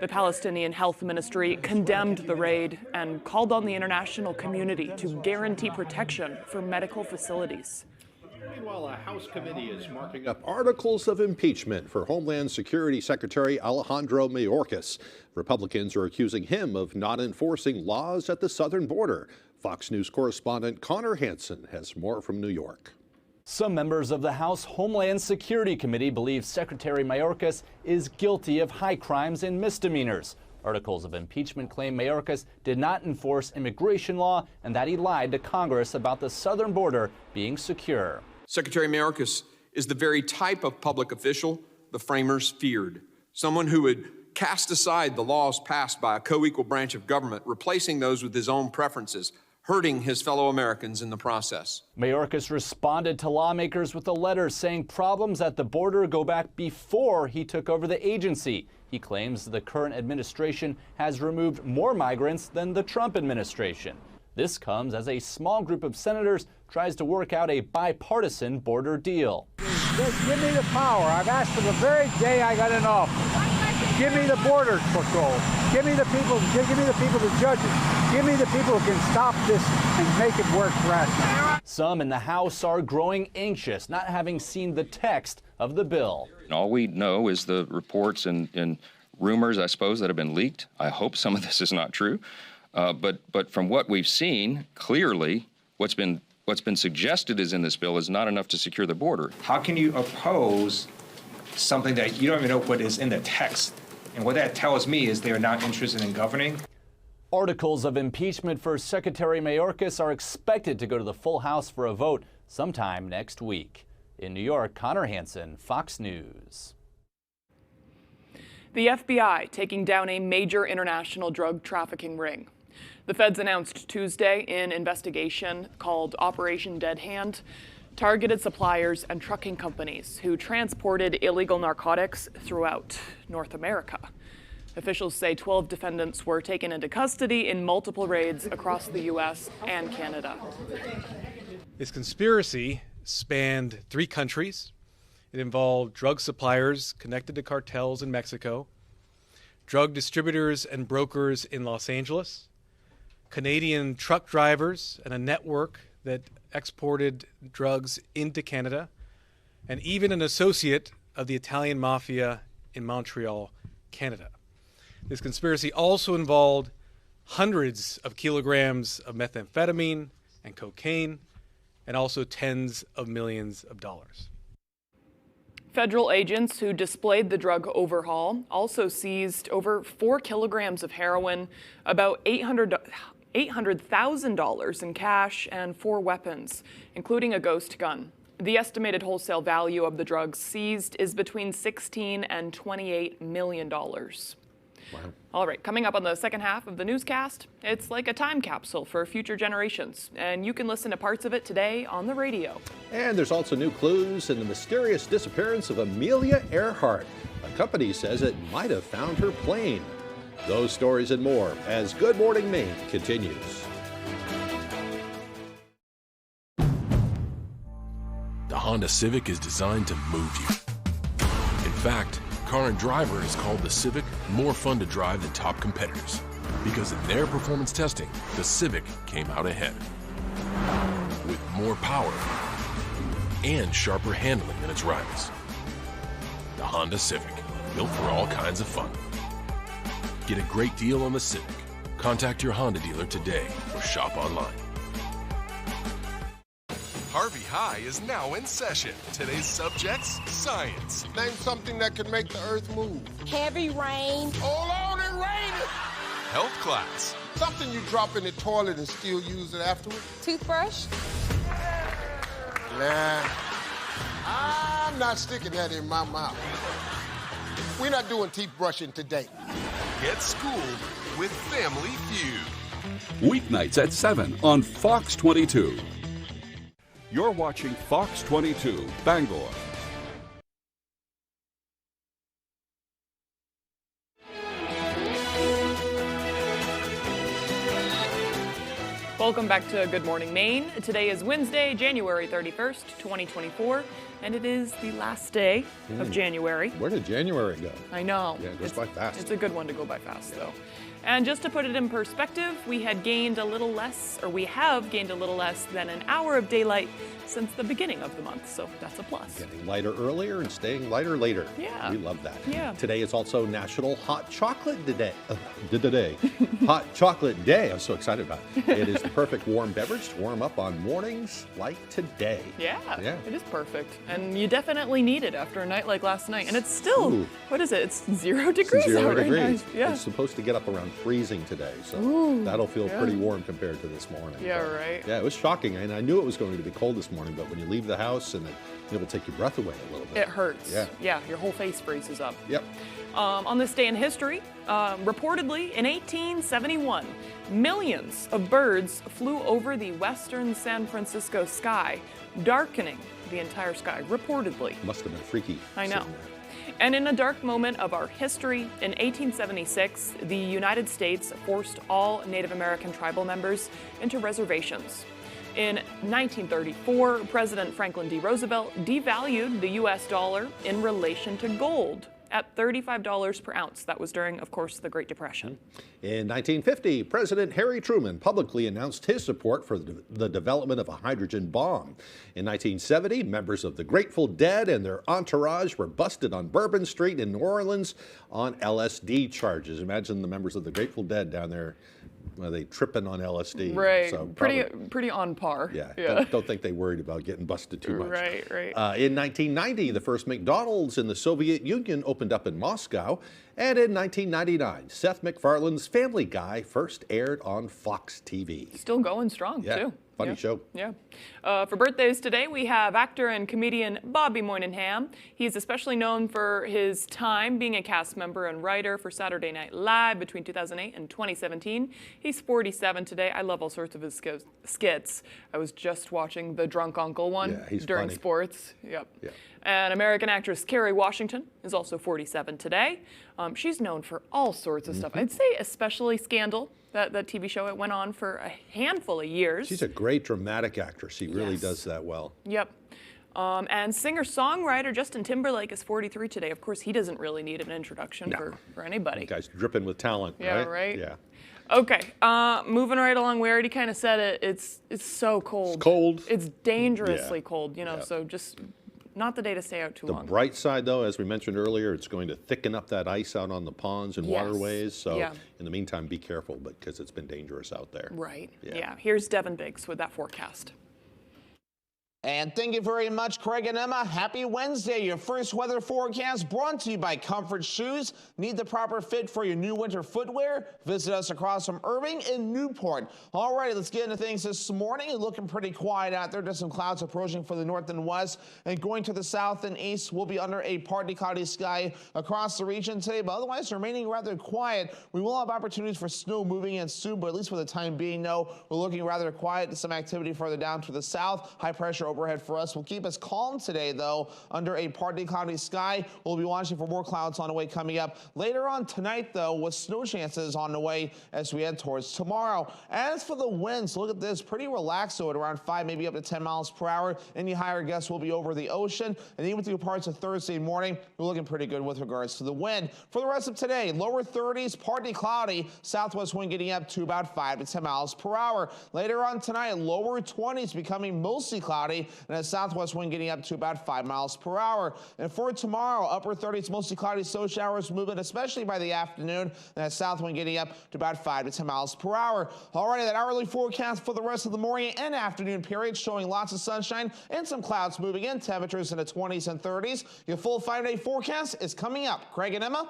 The Palestinian Health Ministry condemned the raid and called on the international community to guarantee protection for medical facilities. Meanwhile, a House committee is marking up articles of impeachment for Homeland Security Secretary Alejandro Mayorkas. Republicans are accusing him of not enforcing laws at the southern border. Fox News correspondent Connor Hansen has more from New York. Some members of the House Homeland Security Committee believe Secretary Mayorkas is guilty of high crimes and misdemeanors. Articles of impeachment claim Mayorkas did not enforce immigration law and that he lied to Congress about the southern border being secure. Secretary Mayorkas is the very type of public official the framers feared. Someone who would cast aside the laws passed by a co-equal branch of government, replacing those with his own preferences, hurting his fellow Americans in the process. Mayorkas responded to lawmakers with a letter saying problems at the border go back before he took over the agency. He claims the current administration has removed more migrants than the Trump administration. This comes as a small group of senators tries to work out a bipartisan border deal. Just give me the power. I've asked for the very day I got in office. Give me the border patrol. Give me the people, the judges. Give me the people who can stop this and make it work rationally. Some in the House are growing anxious, not having seen the text of the bill. All we know is the reports and rumors, I suppose, that have been leaked. I hope some of this is not true. But from what we've seen, clearly what's been suggested is in this bill is not enough to secure the border. How can you oppose something that you don't even know what is in the text? And what that tells me is they are not interested in governing. Articles of impeachment for Secretary Mayorkas are expected to go to the full House for a vote sometime next week. In New York, Connor Hansen, Fox News. The FBI taking down a major international drug trafficking ring. The feds announced Tuesday an investigation called Operation Dead Hand targeted suppliers and trucking companies who transported illegal narcotics throughout North America. Officials say 12 defendants were taken into custody in multiple raids across the U.S. and Canada. This conspiracy spanned 3 countries. It involved drug suppliers connected to cartels in Mexico, drug distributors and brokers in Los Angeles, Canadian truck drivers and a network that exported drugs into Canada, and even an associate of the Italian mafia in Montreal, Canada. This conspiracy also involved hundreds of kilograms of methamphetamine and cocaine, and also tens of millions of dollars. Federal agents who displayed the drug overhaul also seized over 4 kilograms of heroin, about $800,000 in cash, and 4 weapons, including a ghost gun. The estimated wholesale value of the drugs seized is between $16 and $28 million. Wow. All right, coming up on the second half of the newscast, it's like a time capsule for future generations, and you can listen to parts of it today on the radio. And there's also new clues in the mysterious disappearance of Amelia Earhart. A company says it might have found her plane. Those stories and more as Good Morning Maine continues. The Honda Civic is designed to move you. In fact, Car and Driver has called the Civic more fun to drive than top competitors, because in their performance testing, the Civic came out ahead. With more power and sharper handling than its rivals. The Honda Civic, built for all kinds of fun. Get a great deal on the Civic. Contact your Honda dealer today or shop online. Harvey High is now in session. Today's subjects, science. Name something that can make the earth move. Heavy rain. Hold on, it raining. Health class. Something you drop in the toilet and still use it afterward. Toothbrush. Nah, I'm not sticking that in my mouth. We're not doing teeth brushing today. Get schooled with Family Feud. Weeknights at 7 on Fox 22. You're watching Fox 22, Bangor. Welcome back to Good Morning Maine. Today is Wednesday, January 31st, 2024, and it is the last day of January. Where did January go? I know. Yeah, it goes by fast. It's a good one to go by fast, though. And just to put it in perspective, we have gained a little less than an hour of daylight since the beginning of the month, so that's a plus. Getting lighter earlier and staying lighter later. Yeah. We love that. Yeah. Today is also National Hot Chocolate Day. Hot Chocolate Day. I'm so excited about it. It is the perfect warm beverage to warm up on mornings like today. Yeah, it is perfect. And you definitely need it after a night like last night. And it's still, what is it? It's 0 degrees It's 0 out right degrees. now. Yeah. It's supposed to get up around freezing today, so Ooh, that'll feel yeah. pretty warm compared to this morning. Yeah, But, right. Yeah, it was shocking, and I knew it was going to be cold this morning, but when you leave the house and it will take your breath away a little bit. It hurts. Yeah. Your whole face freezes up. Yep. On this day in history, reportedly in 1871, millions of birds flew over the western San Francisco sky, darkening the entire sky, reportedly. Must have been freaky. I know. sitting there. And in a dark moment of our history, in 1876, the United States forced all Native American tribal members into reservations. In 1934, President Franklin D. Roosevelt devalued the U.S. dollar in relation to gold at $35 per ounce. That was during, of course, the Great Depression. In 1950, President Harry Truman publicly announced his support for the development of a hydrogen bomb. In 1970, members of the Grateful Dead and their entourage were busted on Bourbon Street in New Orleans on LSD charges. Imagine the members of the Grateful Dead down there. Are they tripping on LSD? Right, So pretty on par. Yeah. Don't think they worried about getting busted too much. Right. In 1990, the first McDonald's in the Soviet Union opened up in Moscow. And in 1999, Seth MacFarlane's Family Guy first aired on Fox TV. Still going strong, Yeah, too. funny show. Yeah. For birthdays today, we have actor and comedian Bobby Moynihan. He's especially known for his time being a cast member and writer for Saturday Night Live between 2008 and 2017. He's 47 today. I love all sorts of his skits. I was just watching the Drunk Uncle one during funny. sports. Yep. Yeah. And American actress Kerry Washington is also 47 today. She's known for all sorts of stuff. I'd say especially Scandal, that TV show. It went on for a handful of years. She's a great dramatic actress. She really does that well. Yep. And singer-songwriter Justin Timberlake is 43 today. Of course, he doesn't really need an introduction for anybody. The guy's dripping with talent, Yeah, right? right. Yeah. Okay, moving right along. We already kind of said it. It's so cold. It's cold. It's dangerously Yeah. cold, so just not the day to stay out too The long. bright side, though, as we mentioned earlier, it's going to thicken up that ice out on the ponds and Yes. waterways. So Yeah. in the meantime, be careful because it's been dangerous out there. Right. Yeah. Yeah. Here's Devin Biggs with that forecast. And thank you very much, Craig and Emma. Happy Wednesday. Your first weather forecast brought to you by Comfort Shoes. Need the proper fit for your new winter footwear? Visit us across from Irving in Newport. All right, let's get into things this morning. Looking pretty quiet out there. Just some clouds approaching for the north and west. And going to the south and east, we'll be under a partly cloudy sky across the region today. But otherwise, remaining rather quiet. We will have opportunities for snow moving in soon, but at least for the time being, no. We're looking rather quiet. Some activity further down to the south. High pressure overhead for us will keep us calm today, though, under a partly cloudy sky. We'll be watching for more clouds on the way coming up later on tonight, though, with snow chances on the way as we head towards tomorrow. As for the winds, look at this, pretty relaxed, so at around 5, maybe up to 10 miles per hour. Any higher gusts will be over the ocean, and even through parts of Thursday morning, we're looking pretty good with regards to the wind. For the rest of today, lower 30s, partly cloudy, southwest wind getting up to about 5 to 10 miles per hour. Later on tonight, lower 20s becoming mostly cloudy, and a southwest wind getting up to about 5 miles per hour. And for tomorrow, upper 30s, mostly cloudy, slow showers moving, especially by the afternoon, and a south wind getting up to about 5 to 10 miles per hour. Alrighty, that hourly forecast for the rest of the morning and afternoon period showing lots of sunshine and some clouds moving in, temperatures in the 20s and 30s. Your full 5-day forecast is coming up. Craig and Emma?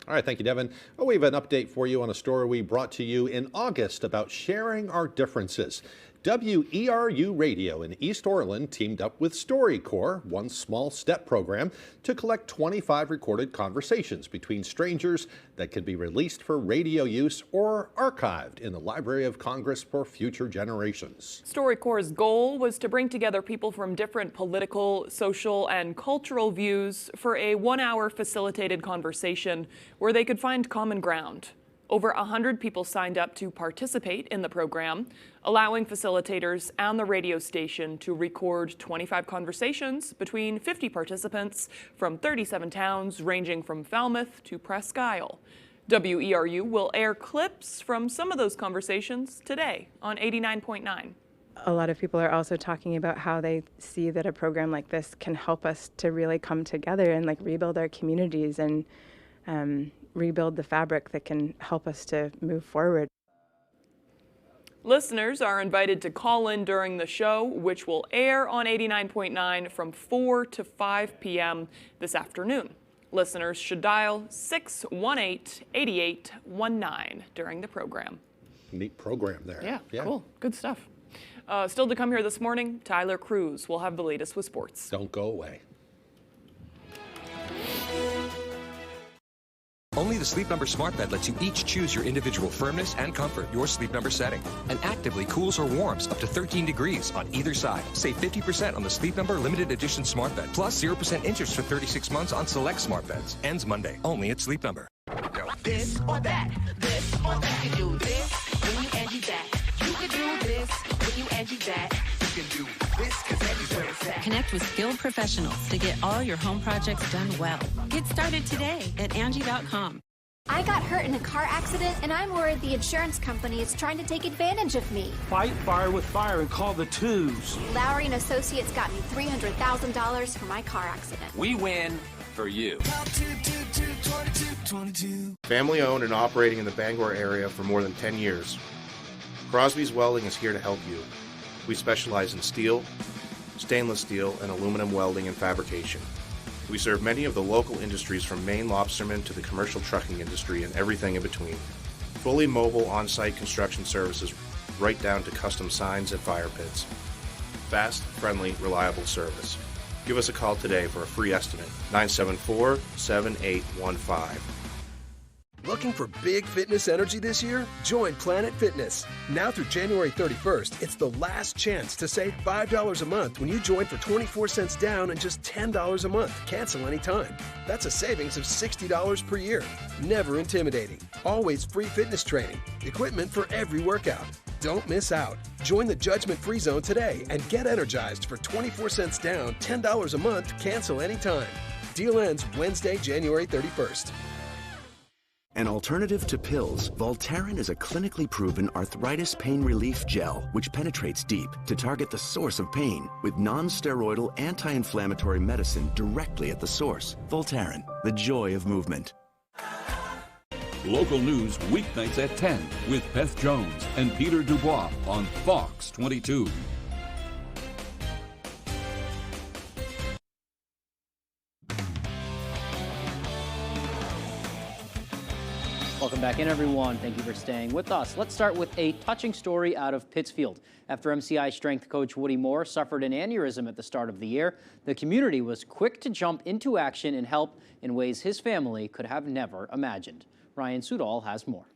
All right, thank you, Devin. Well, we have an update for you on a story we brought to you in August about sharing our differences. WERU Radio in East Orland teamed up with StoryCorps, One Small Step program, to collect 25 recorded conversations between strangers that could be released for radio use or archived in the Library of Congress for future generations. StoryCorps' goal was to bring together people from different political, social, and cultural views for a 1-hour facilitated conversation where they could find common ground. Over 100 people signed up to participate in the program, allowing facilitators and the radio station to record 25 conversations between 50 participants from 37 towns ranging from Falmouth to Presque Isle. WERU will air clips from some of those conversations today on 89.9. A lot of people are also talking about how they see that a program like this can help us to really come together and rebuild our communities and rebuild the fabric that can help us to move forward. Listeners are invited to call in during the show, which will air on 89.9 from 4 to 5 p.m. this afternoon. Listeners should dial 618-8819 during the program. Neat program there. Yeah, cool. Good stuff. Still to come here this morning, Tyler Cruz will have the latest with sports. Don't go away. Only the Sleep Number Smart Bed lets you each choose your individual firmness and comfort, your Sleep Number setting, and actively cools or warms up to 13 degrees on either side. Save 50% on the Sleep Number Limited Edition Smart Bed, plus 0% interest for 36 months on select Smart Beds. Ends Monday, only at Sleep Number. This or that, this or that. You can do this when you Angie that. You can do this when you Angie that. You can do this because Angie's where it's at. Connect with skilled professionals to get all your home projects done well. Get started today at Angie.com. I got hurt in a car accident, and I'm worried the insurance company is trying to take advantage of me. Fight fire with fire and call the twos. Lowry and Associates got me $300,000 for my car accident. We win for you. Family owned and operating in the Bangor area for more than 10 years. Crosby's Welding is here to help you. We specialize in steel, stainless steel, and aluminum welding and fabrication. We serve many of the local industries from Maine lobstermen to the commercial trucking industry and everything in between. Fully mobile on-site construction services right down to custom signs at fire pits. Fast, friendly, reliable service. Give us a call today for a free estimate. 974-7815. Looking for big fitness energy this year? Join Planet Fitness. Now through January 31st, it's the last chance to save $5 a month when you join for 24 cents down and just $10 a month. Cancel anytime. That's a savings of $60 per year. Never intimidating. Always free fitness training. Equipment for every workout. Don't miss out. Join the judgment-free zone today and get energized for 24 cents down, $10 a month. Cancel anytime. Deal ends Wednesday, January 31st. An alternative to pills, Voltaren is a clinically proven arthritis pain relief gel which penetrates deep to target the source of pain with non-steroidal anti-inflammatory medicine directly at the source. Voltaren, the joy of movement. Local news weeknights at 10 with Beth Jones and Peter Dubois on Fox 22. Welcome back in, everyone. Thank you for staying with us. Let's start with a touching story out of Pittsfield. After MCI strength coach Woody Moore suffered an aneurysm at the start of the year, the community was quick to jump into action and help in ways his family could have never imagined. Ryan Sudol has more.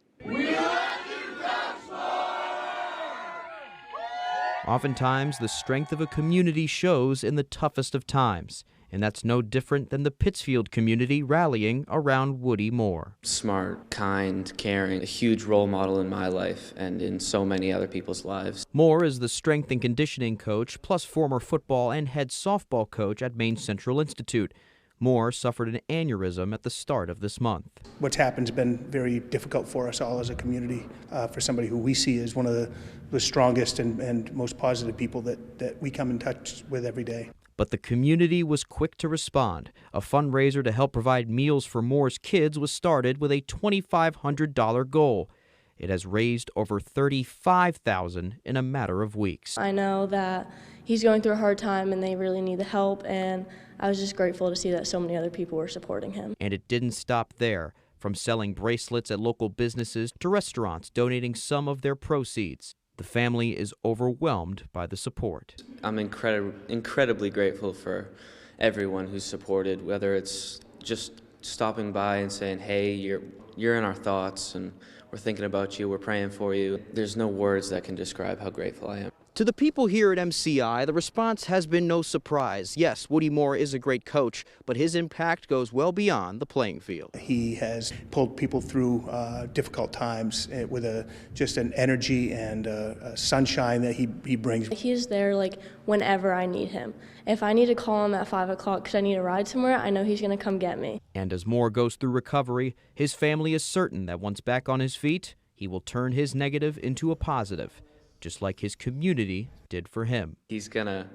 Oftentimes, the strength of a community shows in the toughest of times. And that's no different than the Pittsfield community rallying around Woody Moore. Smart, kind, caring, a huge role model in my life and in so many other people's lives. Moore is the strength and conditioning coach, plus former football and head softball coach at Maine Central Institute. Moore suffered an aneurysm at the start of this month. What's happened has been very difficult for us all as a community, for somebody who we see as one of the strongest and most positive people that we come in touch with every day. But the community was quick to respond. A fundraiser to help provide meals for Moore's kids was started with a $2,500 goal. It has raised over $35,000 in a matter of weeks. I know that he's going through a hard time and they really need the help, and I was just grateful to see that so many other people were supporting him. And it didn't stop there. From selling bracelets at local businesses to restaurants donating some of their proceeds. The family is overwhelmed by the support. I'm incredibly grateful for everyone who's supported, whether it's just stopping by and saying, hey, you're in our thoughts and we're thinking about you, we're praying for you. There's no words that can describe how grateful I am. To the people here at MCI, the response has been no surprise. Yes, Woody Moore is a great coach, but his impact goes well beyond the playing field. He has pulled people through difficult times with just an energy and a sunshine that he brings. He's there like whenever I need him. If I need to call him at 5 o'clock because I need a ride somewhere, I know he's going to come get me. And as Moore goes through recovery, his family is certain that once back on his feet, he will turn his negative into a positive. Just like his community did for him. He's going to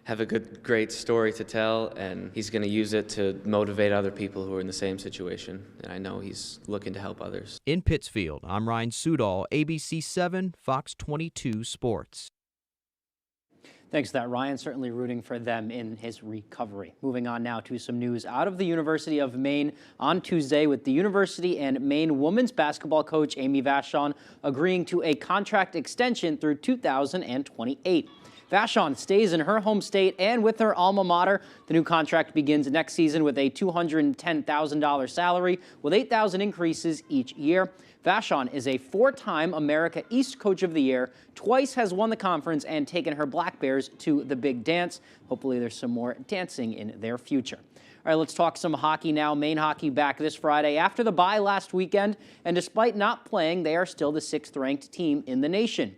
have a great story to tell, and he's going to use it to motivate other people who are in the same situation. And I know he's looking to help others. In Pittsfield, I'm Ryan Sudol, ABC 7, Fox 22 Sports. Thanks for that, Ryan. Certainly rooting for them in his recovery. Moving on now to some news out of the University of Maine on Tuesday, with the University and Maine women's basketball coach Amy Vachon agreeing to a contract extension through 2028. Vachon stays in her home state and with her alma mater. The new contract begins next season with a $210,000 salary with $8,000 increases each year. Vachon is a four-time America East Coach of the Year, twice has won the conference and taken her Black Bears to the big dance. Hopefully there's some more dancing in their future. All right, let's talk some hockey now. Maine hockey back this Friday after the bye last weekend, and despite not playing, they are still the 6th-ranked team in the nation.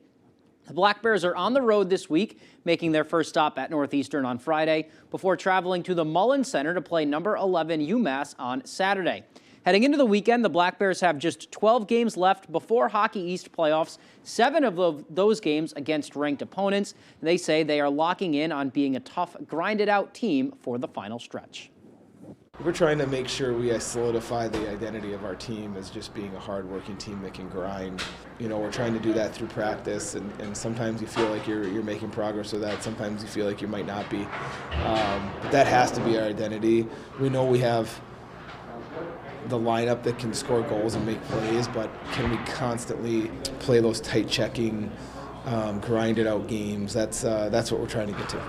The Black Bears are on the road this week, making their first stop at Northeastern on Friday before traveling to the Mullen Center to play number 11 UMass on Saturday. Heading into the weekend, the Black Bears have just 12 games left before Hockey East playoffs, 7 of those games against ranked opponents. They say they are locking in on being a tough, grinded-out team for the final stretch. We're trying to make sure we solidify the identity of our team as just being a hard-working team that can grind. You know, we're trying to do that through practice, and sometimes you feel like you're making progress with that. Sometimes you feel like you might not be. But that has to be our identity. We know we have the lineup that can score goals and make plays, but can we constantly play those tight checking, grinded out games? That's what we're trying to get to.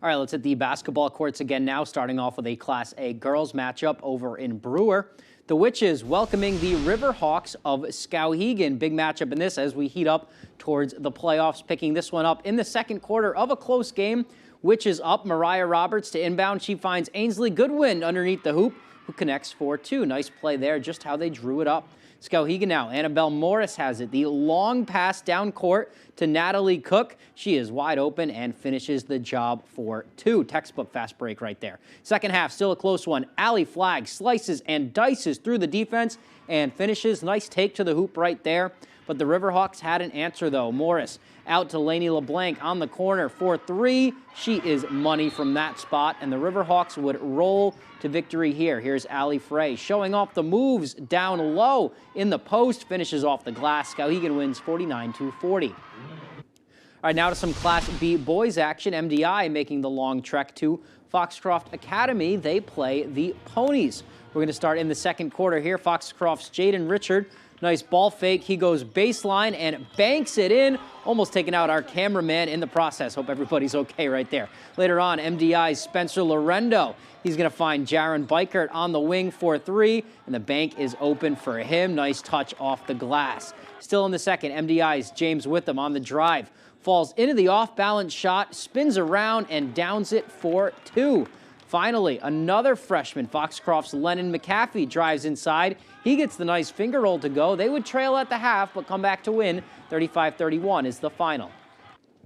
All right, let's hit the basketball courts again now, starting off with a Class A girls matchup over in Brewer. The Witches welcoming the Riverhawks of Skowhegan. Big matchup in this as we heat up towards the playoffs, picking this one up in the second quarter of a close game. Witches up, Mariah Roberts to inbound. She finds Ainsley Goodwin underneath the hoop, who connects for two. Nice play there, just how they drew it up. Skowhegan now, Annabelle Morris has it. The long pass down court to Natalie Cook. She is wide open and finishes the job for two. Textbook fast break right there. Second half, still a close one. Allie Flagg slices and dices through the defense and finishes. Nice take to the hoop right there. But the Riverhawks had an answer, though. Morris out to Lainey LeBlanc on the corner for three. She is money from that spot, and the Riverhawks would roll to victory here. Here's Allie Frey showing off the moves down low in the post, finishes off the glass. Skowhegan wins 49-40. All All right, now to some Class B boys action. MDI making the long trek to Foxcroft Academy. They play the Ponies. We're going to start in the second quarter here. Foxcroft's Jaden Richard. Nice ball fake. He goes baseline and banks it in, almost taking out our cameraman in the process. Hope everybody's okay right there. Later on, MDI's Spencer Lorendo. He's going to find Jaron Bikert on the wing for 3, and the bank is open for him. Nice touch off the glass. Still in the second, MDI's James Witham on the drive. Falls into the off-balance shot, spins around, and downs it for 2. Finally, another freshman, Foxcroft's Lennon McAfee, drives inside. He gets the nice finger roll to go. They would trail at the half, but come back to win. 35-31 is the final.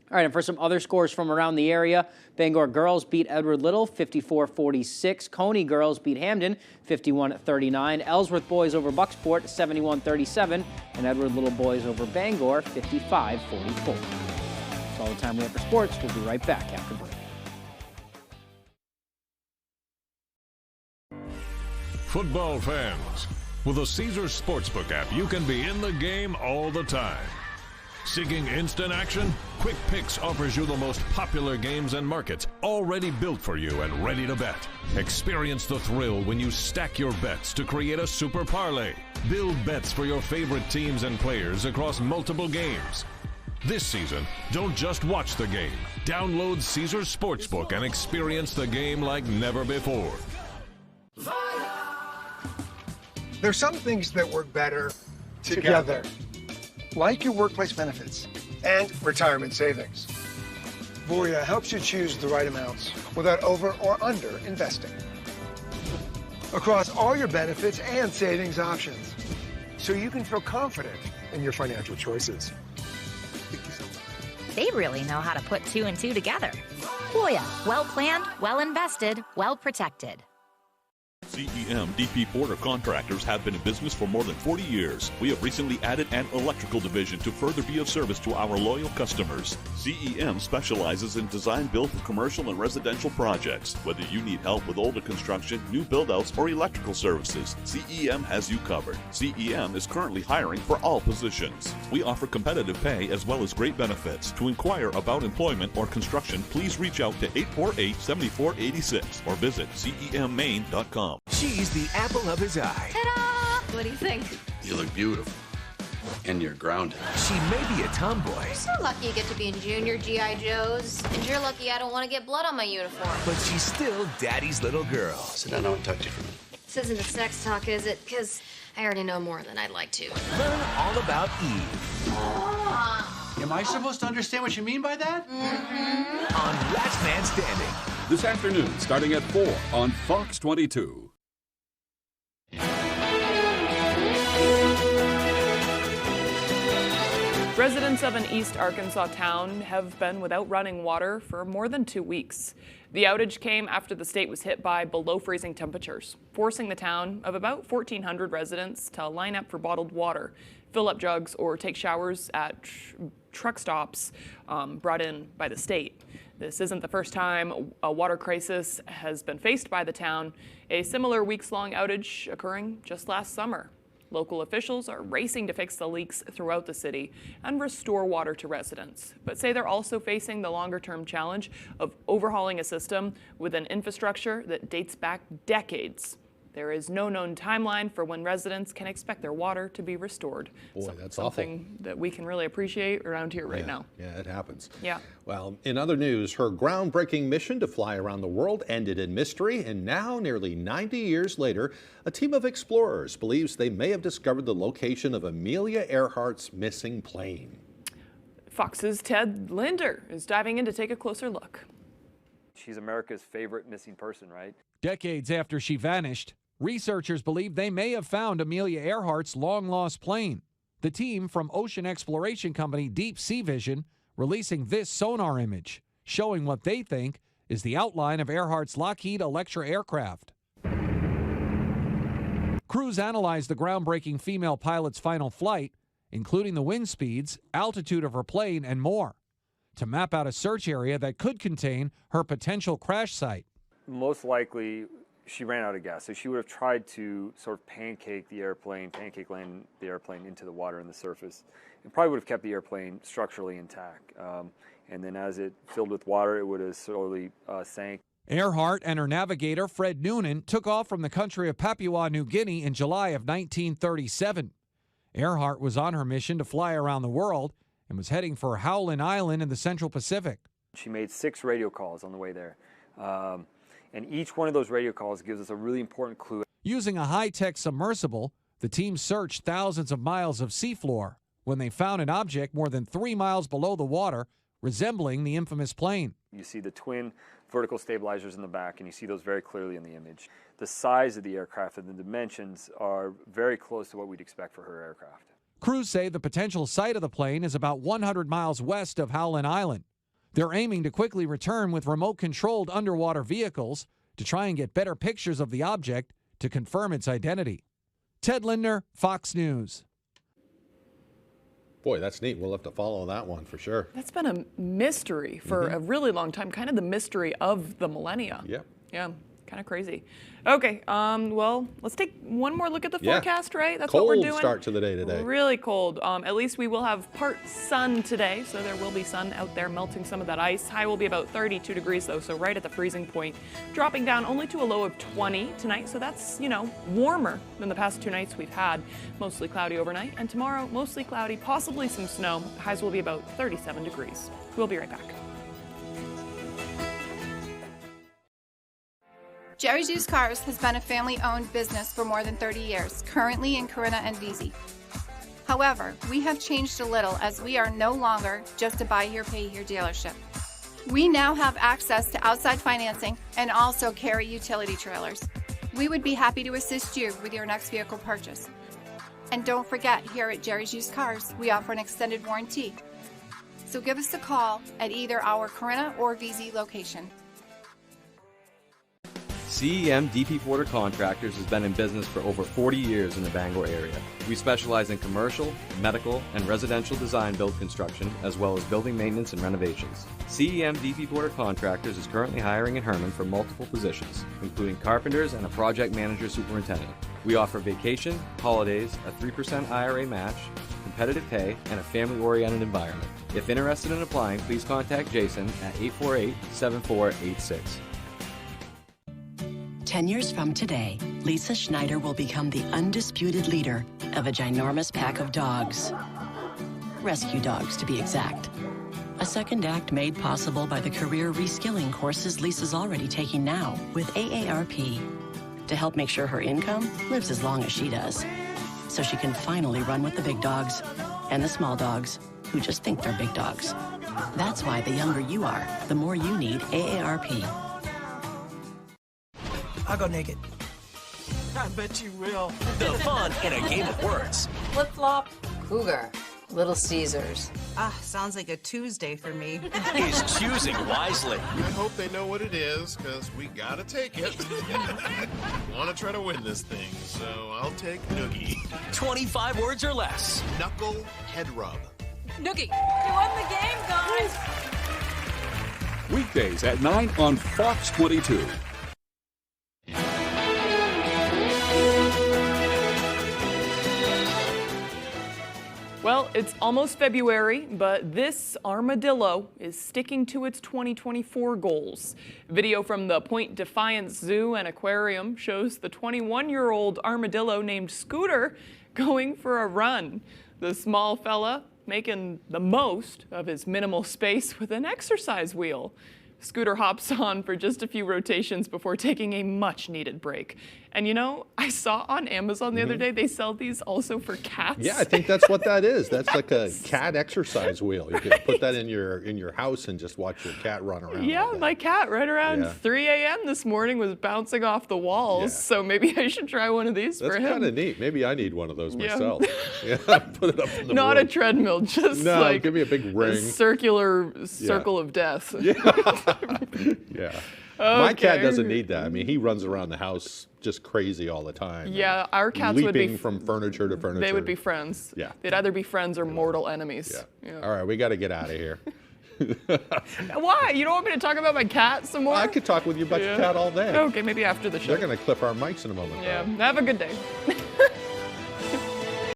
All right, and for some other scores from around the area, Bangor girls beat Edward Little 54-46. Coney girls beat Hamden 51-39. Ellsworth boys over Bucksport 71-37. And Edward Little boys over Bangor 55-44. That's all the time we have for sports. We'll be right back after break. Football fans, with the Caesars Sportsbook app, you can be in the game all the time. Seeking instant action? Quick Picks offers you the most popular games and markets, already built for you and ready to bet. Experience the thrill when you stack your bets to create a super parlay. Build bets for your favorite teams and players across multiple games. This season, don't just watch the game. Download Caesars Sportsbook and experience the game like never before. There's some things that work better together, like your workplace benefits and retirement savings. Voya helps you choose the right amounts without over or under investing across all your benefits and savings options, so you can feel confident in your financial choices. They really know how to put 2 and 2 together. Voya, well planned, well invested, well protected. CEM DP Porter Contractors have been in business for more than 40 years. We have recently added an electrical division to further be of service to our loyal customers. CEM specializes in design build for commercial and residential projects. Whether you need help with older construction, new build-outs, or electrical services, CEM has you covered. CEM is currently hiring for all positions. We offer competitive pay as well as great benefits. To inquire about employment or construction, please reach out to 848-7486 or visit CEMmaine.com. She's the apple of his eye. Ta-da! What do you think? You look beautiful. And you're grounded. She may be a tomboy, You're so lucky you get to be in junior G.I. Joes. And you're lucky I don't want to get blood on my uniform. but she's still daddy's little girl. Sit down, I want to talk to you for a minute. This isn't a sex talk, is it? Because I already know more than I'd like to. Learn all about Eve. Am I supposed to understand what you mean by that? On Last Man Standing. This afternoon, starting at 4 on Fox 22. Residents of an East Arkansas town have been without running water for more than 2 weeks. The outage came after the state was hit by below freezing temperatures, forcing the town of about 1,400 residents to line up for bottled water, fill up jugs, or take showers at truck stops brought in by the state. This isn't the first time a water crisis has been faced by the town, a similar weeks-long outage occurring just last summer. Local officials are racing to fix the leaks throughout the city and restore water to residents, but say they're also facing the longer-term challenge of overhauling a system with an infrastructure that dates back decades. There is no known timeline for when residents can expect their water to be restored. Boy, that's something awful. that we can really appreciate around here right now. Yeah, it happens. Yeah. Well, in other news, her groundbreaking mission to fly around the world ended in mystery, and now, nearly 90 years later, a team of explorers believes they may have discovered the location of Amelia Earhart's missing plane. Fox's Ted Linder is diving in to take a closer look. She's America's favorite missing person, right? Decades after she vanished, researchers believe they may have found Amelia Earhart's long-lost plane. The team from ocean exploration company Deep Sea Vision releasing this sonar image, showing what they think is the outline of Earhart's Lockheed Electra aircraft. Crews analyzed the groundbreaking female pilot's final flight, including the wind speeds, altitude of her plane, and more, to map out a search area that could contain her potential crash site. Most likely, she ran out of gas. So she would have tried to sort of pancake land the airplane into the water and the surface, and probably would have kept the airplane structurally intact. And then as it filled with water, it would have slowly sank. Earhart and her navigator, Fred Noonan, took off from the country of Papua New Guinea in July of 1937. Earhart was on her mission to fly around the world and was heading for Howland Island in the Central Pacific. She made 6 radio calls on the way there. And each one of those radio calls gives us a really important clue. Using a high-tech submersible, the team searched thousands of miles of seafloor when they found an object more than 3 miles below the water, resembling the infamous plane. You see the twin vertical stabilizers in the back, and you see those very clearly in the image. The size of the aircraft and the dimensions are very close to what we'd expect for her aircraft. Crews say the potential site of the plane is about 100 miles west of Howland Island. They're aiming to quickly return with remote-controlled underwater vehicles to try and get better pictures of the object to confirm its identity. Ted Lindner, Fox News. Boy, that's neat. We'll have to follow that one for sure. That's been a mystery for a really long time, kind of the mystery of the millennia. Yep. Yeah, kind of crazy. Okay, well, let's take one more look at the forecast, right? That's cold what we're doing. Start to the day today. Really cold. At least we will have part sun today, so there will be sun out there melting some of that ice. High will be about 32 degrees, though, so right at the freezing point. Dropping down only to a low of 20 tonight, so that's, warmer than the past 2 nights we've had. Mostly cloudy overnight, and tomorrow, mostly cloudy, possibly some snow. Highs will be about 37 degrees. We'll be right back. Jerry's Used Cars has been a family-owned business for more than 30 years, currently in Corinna and Vesey. However, we have changed a little as we are no longer just a buy here, pay here dealership. We now have access to outside financing and also carry utility trailers. We would be happy to assist you with your next vehicle purchase. And don't forget, here at Jerry's Used Cars, we offer an extended warranty. So give us a call at either our Corinna or Vesey location. CEM DP Porter Contractors has been in business for over 40 years in the Bangor area. We specialize in commercial, medical, and residential design build construction, as well as building maintenance and renovations. CEM DP Porter Contractors is currently hiring in Herman for multiple positions, including carpenters and a project manager superintendent. We offer vacation, holidays, a 3% IRA match, competitive pay, and a family-oriented environment. If interested in applying, please contact Jason at 848-7486. 10 years from today, Lisa Schneider will become the undisputed leader of a ginormous pack of dogs. Rescue dogs, to be exact. A second act made possible by the career reskilling courses Lisa's already taking now with AARP to help make sure her income lives as long as she does, so she can finally run with the big dogs and the small dogs who just think they're big dogs. That's why the younger you are, the more you need AARP. I'll go naked. I bet you will. The fun in a game of words. Flip-flop, cougar, Little Caesars. Sounds like a Tuesday for me. He's choosing wisely. I hope they know what it is, because we gotta take it. Want to try to win this thing, so I'll take Noogie. 25 words or less. Knuckle head rub. Noogie, you won the game, guys! Weekdays at 9 on Fox 22. Well, it's almost February, but this armadillo is sticking to its 2024 goals. Video from the Point Defiance Zoo and Aquarium shows the 21-year-old armadillo named Scooter going for a run. The small fella making the most of his minimal space with an exercise wheel. Scooter hops on for just a few rotations before taking a much-needed break. And I saw on Amazon the other day, they sell these also for cats. Yeah, I think that's what that is. That's like a cat exercise wheel. You can put that in your house and just watch your cat run around. Yeah, my cat right around 3 a.m. this morning was bouncing off the walls. Yeah. So maybe I should try one of these for him. That's kind of neat. Maybe I need one of those myself. Yeah, put it up in the Not room. A treadmill, just no, give me a big ring. A circular circle of death. Yeah. Yeah. Okay. My cat doesn't need that. I mean, he runs around the house just crazy all the time. Yeah, our cats would be leaping from furniture to furniture. They would be friends. Yeah. They'd either be friends or mortal enemies. Yeah. All right, we got to get out of here. Why? You don't want me to talk about my cat some more? I could talk with you about your cat all day. Okay, maybe after the show. They're going to clip our mics in a moment. Yeah, have a good day.